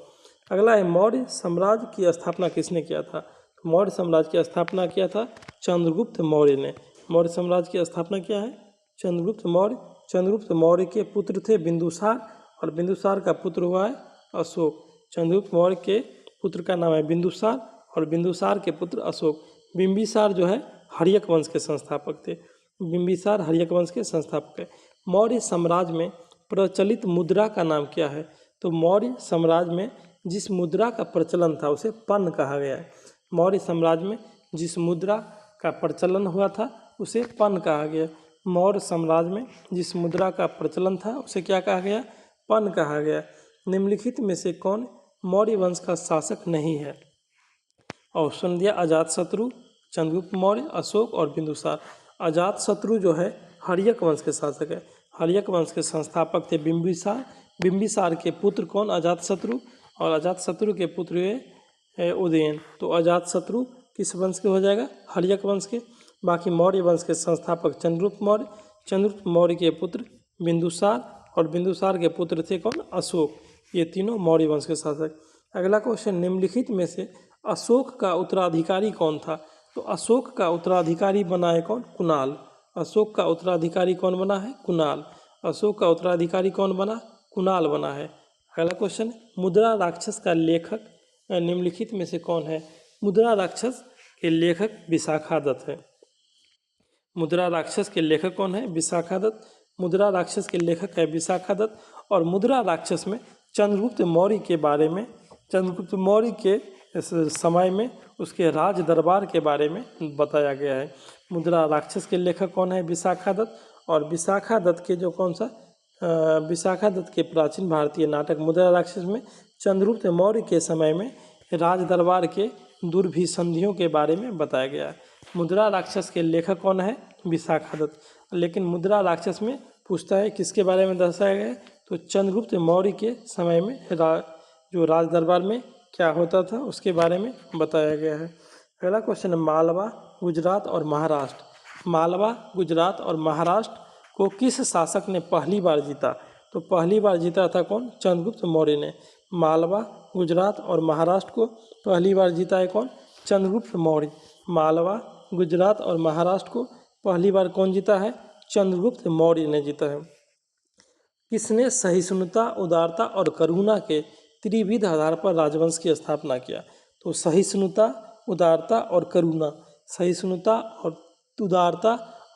अगला है मौर्य साम्राज्य की स्थापना किसने किया था? मौर्य साम्राज्य की स्थापना किया था चंद्रगुप्त मौर्य ने। मौर्य साम्राज्य की स्थापना किया है चंद्रगुप्त मौर्य। चंद्रगुप्त मौर्य के पुत्र थे बिंदुसार और बिंदुसार का पुत्र हुआ है अशोक। चंद्रगुप्त मौर्य के पुत्र का नाम है बिंदुसार और बिंदुसार के पुत्र अशोक। बिंबिसार जो है हर्यक वंश के संस्थापक थे। बिंबिसार हर्यक वंश के संस्थापक है। मौर्य साम्राज्य में प्रचलित मुद्रा का नाम क्या है? तो मौर्य साम्राज्य में जिस मुद्रा का प्रचलन था उसे पन्न कहा गया है। मौर्य साम्राज्य में जिस मुद्रा का प्रचलन हुआ था उसे पन्न कहा गया। मौर्य साम्राज्य में जिस मुद्रा का प्रचलन था उसे क्या कहा गया? पन्न कहा गया। निम्नलिखित में से कौन मौर्य वंश का शासक नहीं है? ऑप्शन दिया अजातशत्रु, चंद्रगुप्त मौर्य, अशोक और बिंदुसार। अजातशत्रु जो है हर्यक वंश के शासक है। हर्यक वंश के संस्थापक थे बिंबिसार। बिंबिसार के पुत्र कौन? अजातशत्रु। और अजातशत्रु के पुत्र हुए उदयन। तो अजातशत्रु किस वंश के हो जाएगा? हर्यक वंश के। बाकी मौर्य वंश के संस्थापक चंद्रगुप्त मौर्य। चंद्रगुप्त मौर्य के पुत्र बिंदुसार और बिंदुसार के पुत्र थे कौन? अशोक। ये तीनों मौर्य वंश के शासक। अगला क्वेश्चन निम्नलिखित में से अशोक का उत्तराधिकारी कौन था? तो अशोक का उत्तराधिकारी बना है कौन? कुणाल। अशोक का उत्तराधिकारी कौन बना है? कुणाल। अशोक का उत्तराधिकारी कौन बना? कुणाल बना है। अगला क्वेश्चन मुद्रा राक्षस का लेखक निम्नलिखित में से कौन है? मुद्रा राक्षस के लेखक विशाखादत्त है। मुद्रा राक्षस के लेखक कौन है? विशाखादत्त। मुद्रा राक्षस के लेखक है विशाखादत्त। और मुद्रा राक्षस में चंद्रगुप्त मौर्य के बारे में, चंद्रगुप्त मौर्य के समय में उसके राज दरबार के बारे में बताया गया है। मुद्रा राक्षस के लेखक कौन है? विशाखादत्त। और विशाखा दत्त के जो कौन सा विशाखा दत्त के प्राचीन भारतीय नाटक मुद्रा राक्षस में चंद्रगुप्त मौर्य के समय में राज दरबार के दुर्भिसंधियों के बारे में बताया गया है। मुद्रा राक्षस के लेखक कौन है? विशाखा दत्त। लेकिन मुद्रा राक्षस में पूछता है किसके बारे में दर्शाया गया है? तो चंद्रगुप्त मौर्य के समय में जो राज दरबार में क्या होता था उसके बारे में बताया गया है। अगला क्वेश्चन है मालवा, गुजरात और महाराष्ट्र। मालवा, गुजरात और महाराष्ट्र को किस शासक ने पहली बार जीता? तो पहली बार जीता था कौन? चंद्रगुप्त मौर्य ने। मालवा, गुजरात और महाराष्ट्र को पहली बार जीता है कौन? चंद्रगुप्त मौर्य। मालवा, गुजरात और महाराष्ट्र को पहली बार कौन जीता है? चंद्रगुप्त मौर्य ने जीता है। किसने सहिष्णुता, उदारता और करुणा के त्रिविध आधार पर राजवंश की स्थापना किया? तो सहिष्णुता, उदारता और करुणा, सहिष्णुता और उदारता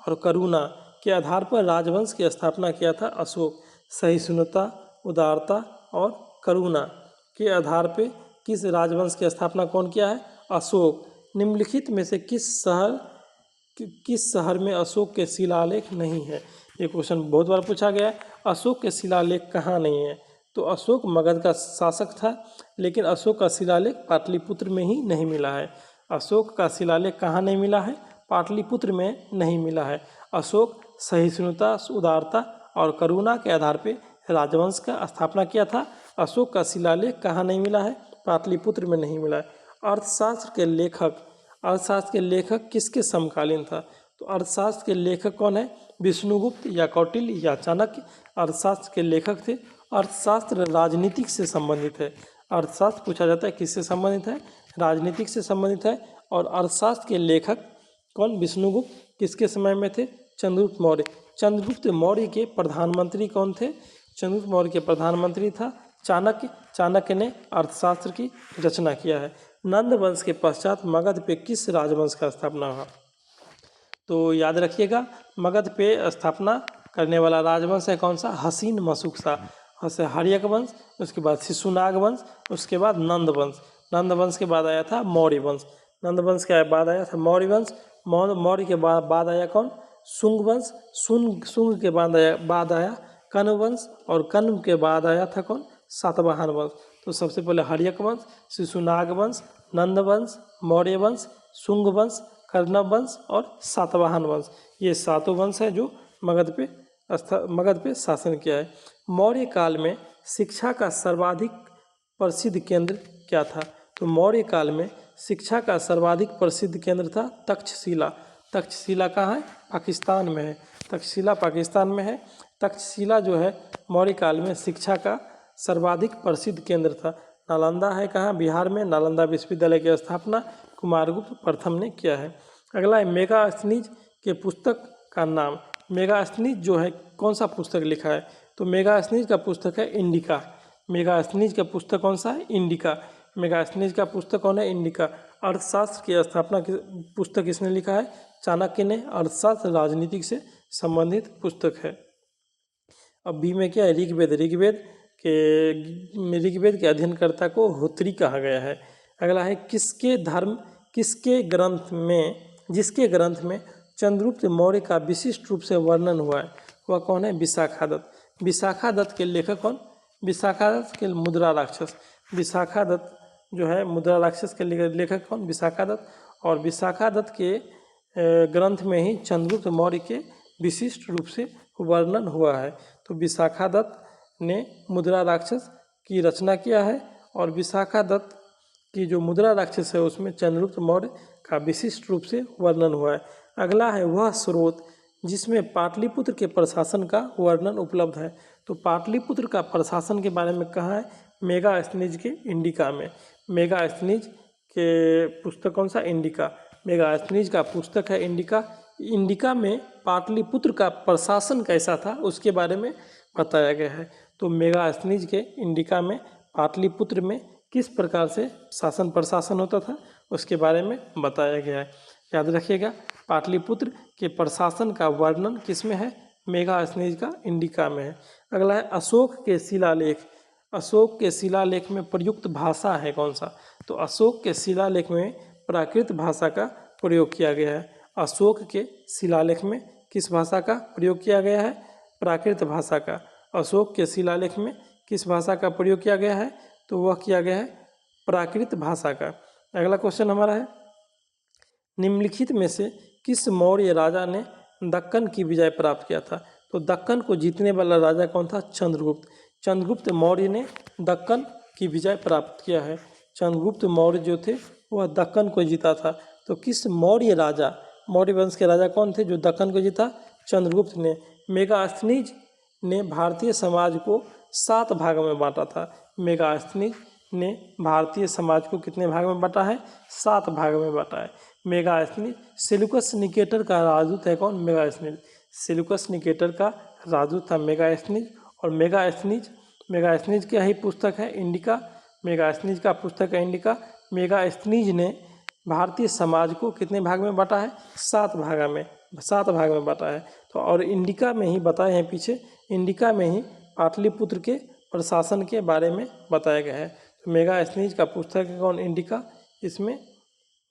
और करुणा के आधार पर राजवंश की स्थापना किया था अशोक। सहिष्णुता, उदारता और करुणा के आधार पे किस राजवंश की स्थापना कौन किया है? अशोक। निम्नलिखित में से किस शहर में अशोक के शिलालेख नहीं है? ये क्वेश्चन बहुत बार पूछा गया है। अशोक के शिलालेख कहाँ नहीं है? तो अशोक मगध का शासक था, लेकिन अशोक का शिलालेख पाटलिपुत्र में ही नहीं मिला है। अशोक का शिलालेख कहाँ नहीं मिला है? पाटलिपुत्र में नहीं मिला है। अशोक सहिष्णुता, उदारता और करुणा के आधार पर राजवंश का स्थापना किया था। अशोक का शिलालेख कहाँ नहीं मिला है? पाटलिपुत्र में नहीं मिला है। अर्थशास्त्र के लेखक किसके समकालीन था? तो अर्थशास्त्र के लेखक कौन है? विष्णुगुप्त या कौटिल्य या चाणक्य अर्थशास्त्र के लेखक थे। अर्थशास्त्र राजनीतिक से संबंधित है। अर्थशास्त्र पूछा जाता है किससे संबंधित है? राजनीतिक से संबंधित है। और अर्थशास्त्र के लेखक कौन? विष्णुगुप्त। किसके समय में थे? चंद्रगुप्त मौर्य। चंद्रगुप्त मौर्य के प्रधानमंत्री कौन थे? चंद्रगुप्त मौर्य के प्रधानमंत्री था चाणक्य। चाणक्य ने अर्थशास्त्र की रचना किया है। नंद वंश के पश्चात मगध पे किस राजवंश का स्थापना हुआ? तो याद रखिएगा, मगध पे स्थापना करने वाला राजवंश है कौन सा? हसीन मशूक शाह। हर्यक वंश, उसके बाद शिशुनाग वंश, उसके बाद नंद वंश। नंद वंश के बाद आया था मौर्य वंश। नंद वंश के बाद आया था मौर्य वंश। मौर्य के बाद आया कौन? शुंग वंश। शुंग के बाद आया कण्व वंश। और कण्व के बाद आया था कौन? सातवाहन वंश। तो सबसे पहले हर्यक वंश, शिशुनाग वंश, नंद वंश, मौर्य वंश, शुंग वंश, कर्णव वंश और सातवाहन वंश। ये सातों वंश है जो मगध पे शासन किया है। मौर्य काल में शिक्षा का सर्वाधिक प्रसिद्ध केंद्र क्या था? तो मौर्य काल में शिक्षा का सर्वाधिक प्रसिद्ध केंद्र था तक्षशिला। तक्षशिला कहाँ है? पाकिस्तान में है। तक्षशिला पाकिस्तान में है। तक्षशिला जो है मौर्य काल में शिक्षा का सर्वाधिक प्रसिद्ध केंद्र था। नालंदा है कहाँ? बिहार में। नालंदा विश्वविद्यालय की स्थापना कुमारगुप्त प्रथम ने किया है। अगला है मेगास्थनीज के पुस्तक का नाम। मेगास्थनीज जो है कौन सा पुस्तक लिखा है? तो मेगास्थनीज का पुस्तक है इंडिका। मेगास्थनीज का पुस्तक कौन सा है? इंडिका। मेगास्थनीज का पुस्तक कौन है? इंडिका। अर्थशास्त्र की स्थापना की पुस्तक किसने लिखा है? चाणक्य ने। अर्थशास्त्र राजनीतिक से संबंधित पुस्तक है। अब बी में क्या है? ऋग्वेद। ऋग्वेद के अध्ययनकर्ता को होत्री कहा गया है। अगला है जिसके ग्रंथ में चंद्रगुप्त मौर्य का विशिष्ट रूप से वर्णन हुआ है वह कौन है? विशाखा दत्त। विशाखा दत्त के लेखक कौन? विशाखा दत्त के मुद्रा राक्षस। विशाखा दत्त जो है मुद्रा राक्षस के लेखक कौन? विशाखा दत्त। और विशाखा दत्त के ग्रंथ में ही चंद्रगुप्त मौर्य के विशिष्ट रूप से वर्णन हुआ है। तो विशाखा दत्त ने मुद्रा राक्षस की रचना किया है। और विशाखा दत्त की जो मुद्रा राक्षस है उसमें चंद्रगुप्त मौर्य का विशिष्ट रूप से वर्णन हुआ है। अगला है वह स्रोत जिसमें पाटलिपुत्र के प्रशासन का वर्णन उपलब्ध है। तो पाटलिपुत्र का प्रशासन के बारे में कहा है? मेगास्थनीज के इंडिका में। मेगास्थनीज के पुस्तक कौन सा? इंडिका। मेगास्थनीज का पुस्तक है इंडिका। इंडिका में पाटलिपुत्र का प्रशासन कैसा था उसके बारे में बताया गया है। तो मेगास्थनीज के इंडिका में पाटलिपुत्र में किस प्रकार से शासन प्रशासन होता था उसके बारे में बताया गया है। याद रखिएगा, पाटलिपुत्र के प्रशासन का वर्णन किस में है? मेगास्थनीज का इंडिका में है। अगला है अशोक के शिलालेख। अशोक के शिलालेख में प्रयुक्त भाषा है कौन सा? तो अशोक के शिलालेख में प्राकृत भाषा का प्रयोग किया गया है। अशोक के शिलालेख में किस भाषा का प्रयोग किया गया है? प्राकृत भाषा का। अशोक के शिलालेख में किस भाषा का प्रयोग किया गया है? तो वह किया गया है प्राकृत भाषा का। अगला क्वेश्चन हमारा है, निम्नलिखित में से किस मौर्य राजा ने दक्कन की विजय प्राप्त किया था? तो दक्कन को जीतने वाला राजा कौन था? चंद्रगुप्त। चंद्रगुप्त मौर्य ने दक्कन की विजय प्राप्त किया है। चंद्रगुप्त मौर्य जो थे वह दक्कन को जीता था। तो किस मौर्य राजा, मौर्य वंश के राजा कौन थे जो दक्कन को जीता? चंद्रगुप्त ने। मेगास्थनीज ने भारतीय समाज को 7 भागों में बांटा था। मेगास्थनीज ने भारतीय समाज को कितने भाग में बांटा है? 7 भागों में बांटा है। मेगास्थनीज, सेल्यूकस निकेटर का राजदूत है कौन? मेगास्थनीज। सेल्यूकस निकेटर का राजदूत था मेगास्थनीज। और मेगास्थनीज की ही पुस्तक है इंडिका। मेगास्थनीज का पुस्तक है इंडिका। मेगास्थनीज ने भारतीय समाज को कितने भाग में बांटा है? 7 भाग में बांटा है। तो और इंडिका में ही बताए हैं पीछे, इंडिका में ही पाटलिपुत्र के प्रशासन के बारे में बताया गया है। तो मेगास्थनीज का पुस्तक है कौन? इंडिका। इसमें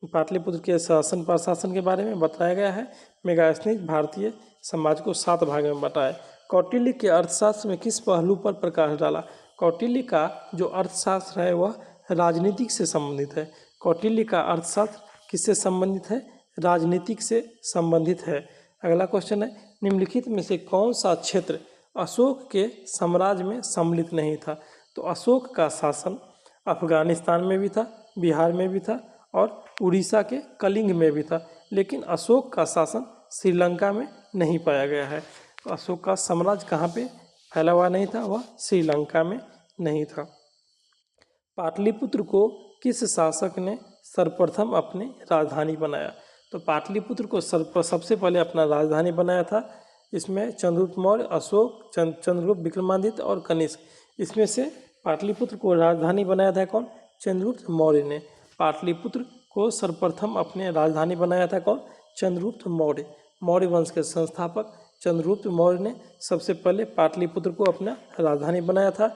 पाटलिपुत्र के शासन प्रशासन के बारे में बताया गया है। मेगास्थनीज भारतीय समाज को 7 भाग में बांटा है। कौटिल्य के अर्थशास्त्र में किस पहलू पर प्रकाश डाला? कौटिल्य का जो अर्थशास्त्र है वह राजनीतिक से संबंधित है। कौटिल्य का अर्थशास्त्र किससे संबंधित है? राजनीतिक से संबंधित है। अगला क्वेश्चन है, निम्नलिखित में से कौन सा क्षेत्र अशोक के साम्राज्य में सम्मिलित नहीं था? तो अशोक का शासन अफगानिस्तान में भी था, बिहार में भी था और उड़ीसा के कलिंग में भी था, लेकिन अशोक का शासन श्रीलंका में नहीं पाया गया है। तो अशोक का साम्राज्य कहाँ पे फैला हुआ नहीं था? वह श्रीलंका में नहीं था। पाटलिपुत्र को किस शासक ने सर्वप्रथम अपनी राजधानी बनाया? तो पाटलिपुत्र को सबसे पहले अपना राजधानी बनाया था। इसमें चंद्रगुप्त मौर्य, अशोक, चंद्रगुप्त विक्रमादित्य और कनिष्क, इसमें से पाटलिपुत्र को राजधानी बनाया था कौन? चंद्रगुप्त मौर्य ने। पाटलिपुत्र को सर्वप्रथम अपने राजधानी बनाया था कौन? चंद्रगुप्त मौर्य। मौर्य वंश के संस्थापक चंद्रगुप्त मौर्य ने सबसे पहले पाटलिपुत्र को अपना राजधानी बनाया था।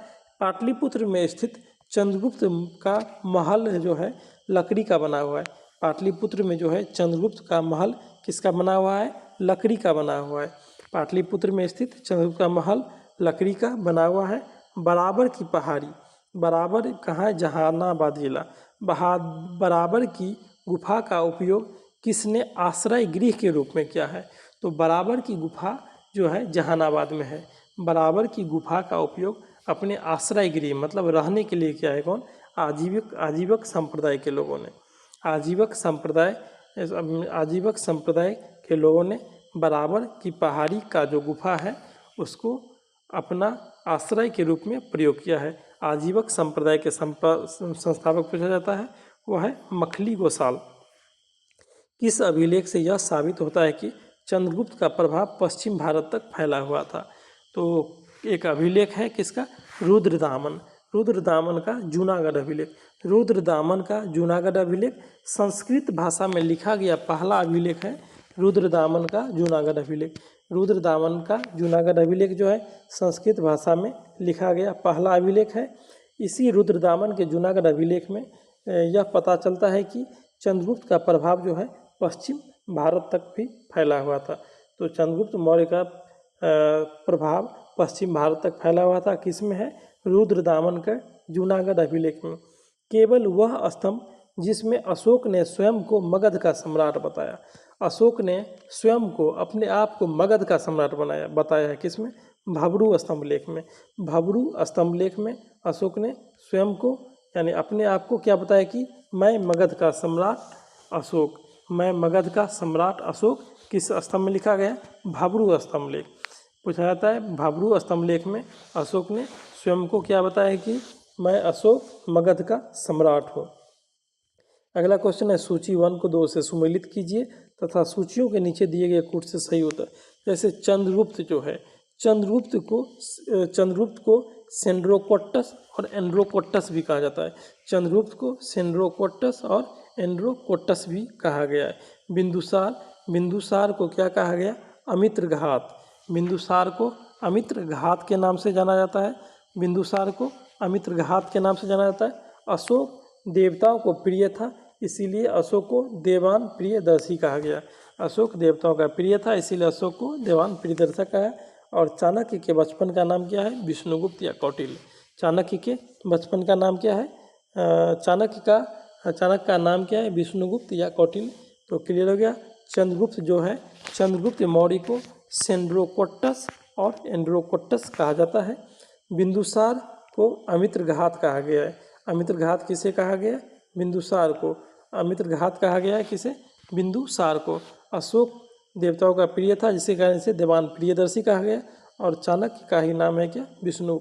पाटलिपुत्र में स्थित चंद्रगुप्त का महल जो है लकड़ी का बना हुआ है। पाटलिपुत्र में जो है चंद्रगुप्त का महल किसका बना हुआ है? लकड़ी का बना हुआ है। पाटलिपुत्र में स्थित चंद्रगुप्त का महल लकड़ी का बना हुआ है। बराबर की पहाड़ी, बराबर कहाँ है? जहानाबाद जिला। बराबर की गुफा का उपयोग किसने आश्रय गृह के रूप में किया है? तो बराबर की गुफा जो है जहानाबाद में है। बराबर की गुफा का उपयोग अपने आश्रय गृह मतलब रहने के लिए किया है कौन? आजीवक संप्रदाय के लोगों ने। आजीवक संप्रदाय के लोगों ने बराबर की पहाड़ी का जो गुफा है उसको अपना आश्रय के रूप में प्रयोग किया है। आजीवक संप्रदाय के संस्थापक पूछा जाता है, वह है मखली गोसाल। किस अभिलेख से यह साबित होता है कि चंद्रगुप्त का प्रभाव पश्चिम भारत तक फैला हुआ था? तो एक अभिलेख है किसका? रुद्रदामन। रुद्रदामन का जूनागढ़ अभिलेख। रुद्रदामन का जूनागढ़ अभिलेख संस्कृत भाषा में लिखा गया पहला अभिलेख है रुद्रदामन का जूनागढ़ अभिलेख। रुद्रदामन का जूनागढ़ अभिलेख जो है संस्कृत भाषा में लिखा गया पहला अभिलेख है। इसी रुद्रदामन के जूनागढ़ अभिलेख में यह पता चलता है कि चंद्रगुप्त का प्रभाव जो है पश्चिम भारत तक भी फैला हुआ था। तो चंद्रगुप्त मौर्य का प्रभाव पश्चिम भारत तक फैला हुआ था। किस में है? रुद्रदामन का जूनागढ़ अभिलेख में। केवल वह स्तंभ जिसमें अशोक ने स्वयं को मगध का सम्राट बताया। अशोक ने स्वयं को, अपने आप को मगध का सम्राट बताया है किसमें? भब्रू स्तंभ लेख में। भब्रू स्तंभ लेख में अशोक ने स्वयं को यानी अपने आप को क्या बताया कि मैं मगध का सम्राट अशोक, मैं मगध का सम्राट अशोक। किस स्तंभ में लिखा गया? भब्रू स्तंभ लेख। पूछा जाता है भब्रू स्तंभ लेख में अशोक ने स्वयं को क्या बताया कि मैं अशोक मगध का सम्राट हूँ। अगला क्वेश्चन है, सूची 1 को 2 से सुमेलित कीजिए तथा सूचियों के नीचे दिए गए कूट से सही उत्तर। जैसे चंद्रगुप्त जो है, चंद्रगुप्त को सेंड्रोकोट्टस और एंड्रोकोट्टस भी कहा जाता है। चंद्रगुप्त को सेंड्रोकोट्टस और एंड्रोकोट्टस भी कहा गया है। बिंदुसार को क्या कहा गया? अमित्रघात। बिंदुसार को अमित्रघात के नाम से जाना जाता है। बिंदुसार को अमित्रघात के नाम से जाना जाता है। अशोक देवताओं को प्रिय था, इसीलिए अशोक को देवान प्रियदर्शी कहा गया। अशोक देवताओं का प्रिय था, इसीलिए अशोक को देवान प्रियदर्शक है। और चाणक्य के बचपन का नाम क्या है? विष्णुगुप्त या कौटिल्य। चाणक्य के बचपन का नाम क्या है? चाणक्य का नाम क्या है? विष्णुगुप्त या कौटिल्य। तो क्लियर हो गया। चंद्रगुप्त जो है, चंद्रगुप्त मौर्य को सेंड्रोकोट्टस और एंड्रोकोट्टस कहा जाता है। बिंदुसार को अमित्रघात कहा गया है। अमित्रघात किसे कहा गया है? बिंदुसार को। अमित्रघात कहा गया है किसे? बिंदुसार को। अशोक देवताओं का प्रिय था, जिसके कारण इसे देवान प्रियदर्शी कहा गया। और चाणक्य का ही नाम है क्या? विष्णु।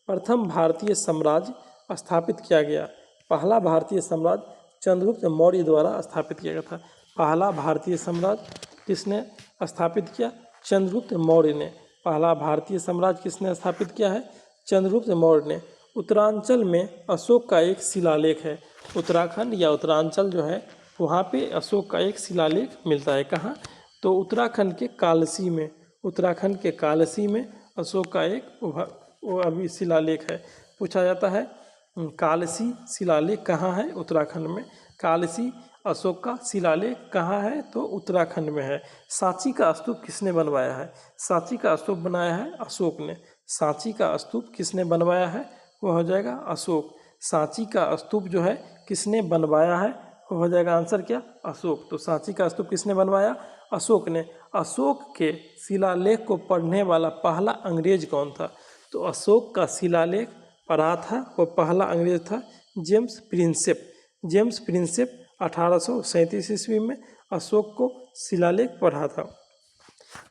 प्रथम भारतीय साम्राज्य स्थापित किया गया। पहला भारतीय साम्राज्य चंद्रगुप्त मौर्य द्वारा स्थापित किया गया था। पहला भारतीय साम्राज्य किसने स्थापित किया? चंद्रगुप्त मौर्य ने। पहला भारतीय साम्राज्य किसने स्थापित किया है? चंद्रगुप्त मौर्य ने। उत्तरांचल में अशोक का एक शिलालेख है। उत्तराखंड या उत्तरांचल जो है, वहाँ पे अशोक का एक शिलालेख मिलता है। कहाँ? तो उत्तराखंड के कालसी में। उत्तराखंड के कालसी में अशोक का एक वो अभी शिलालेख है। पूछा जाता है कालसी शिलालेख कहाँ है? उत्तराखंड में। कालसी अशोक का शिलालेख कहाँ है? तो उत्तराखंड में है। सांची का स्तूप किसने बनवाया है? सांची का स्तूप बनाया है अशोक ने। सांची का स्तूप किसने बनवाया है? वो हो जाएगा अशोक। सांची का स्तूप जो है किसने बनवाया है? वो हो जाएगा आंसर क्या? अशोक। तो सांची का स्तूप किसने बनवाया? अशोक ने। अशोक के शिलालेख को पढ़ने वाला पहला अंग्रेज कौन था? तो अशोक का शिलालेख पढ़ा था वो पहला अंग्रेज था जेम्स प्रिंसेप। जेम्स प्रिंसेप 1837 ईस्वी में अशोक को शिलालेख पढ़ा था।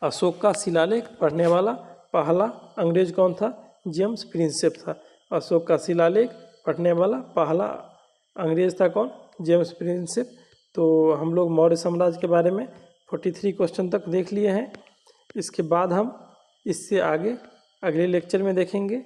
अशोक का शिलालेख पढ़ने वाला पहला अंग्रेज कौन था? जेम्स प्रिंसेप था। अशोक का शिलालेख पढ़ने वाला पहला अंग्रेज था कौन? James Prinsep. तो हम लोग मौर्य साम्राज्य के बारे में 43 क्वेश्चन तक देख लिए हैं। इसके बाद हम इससे आगे अगले लेक्चर में देखेंगे।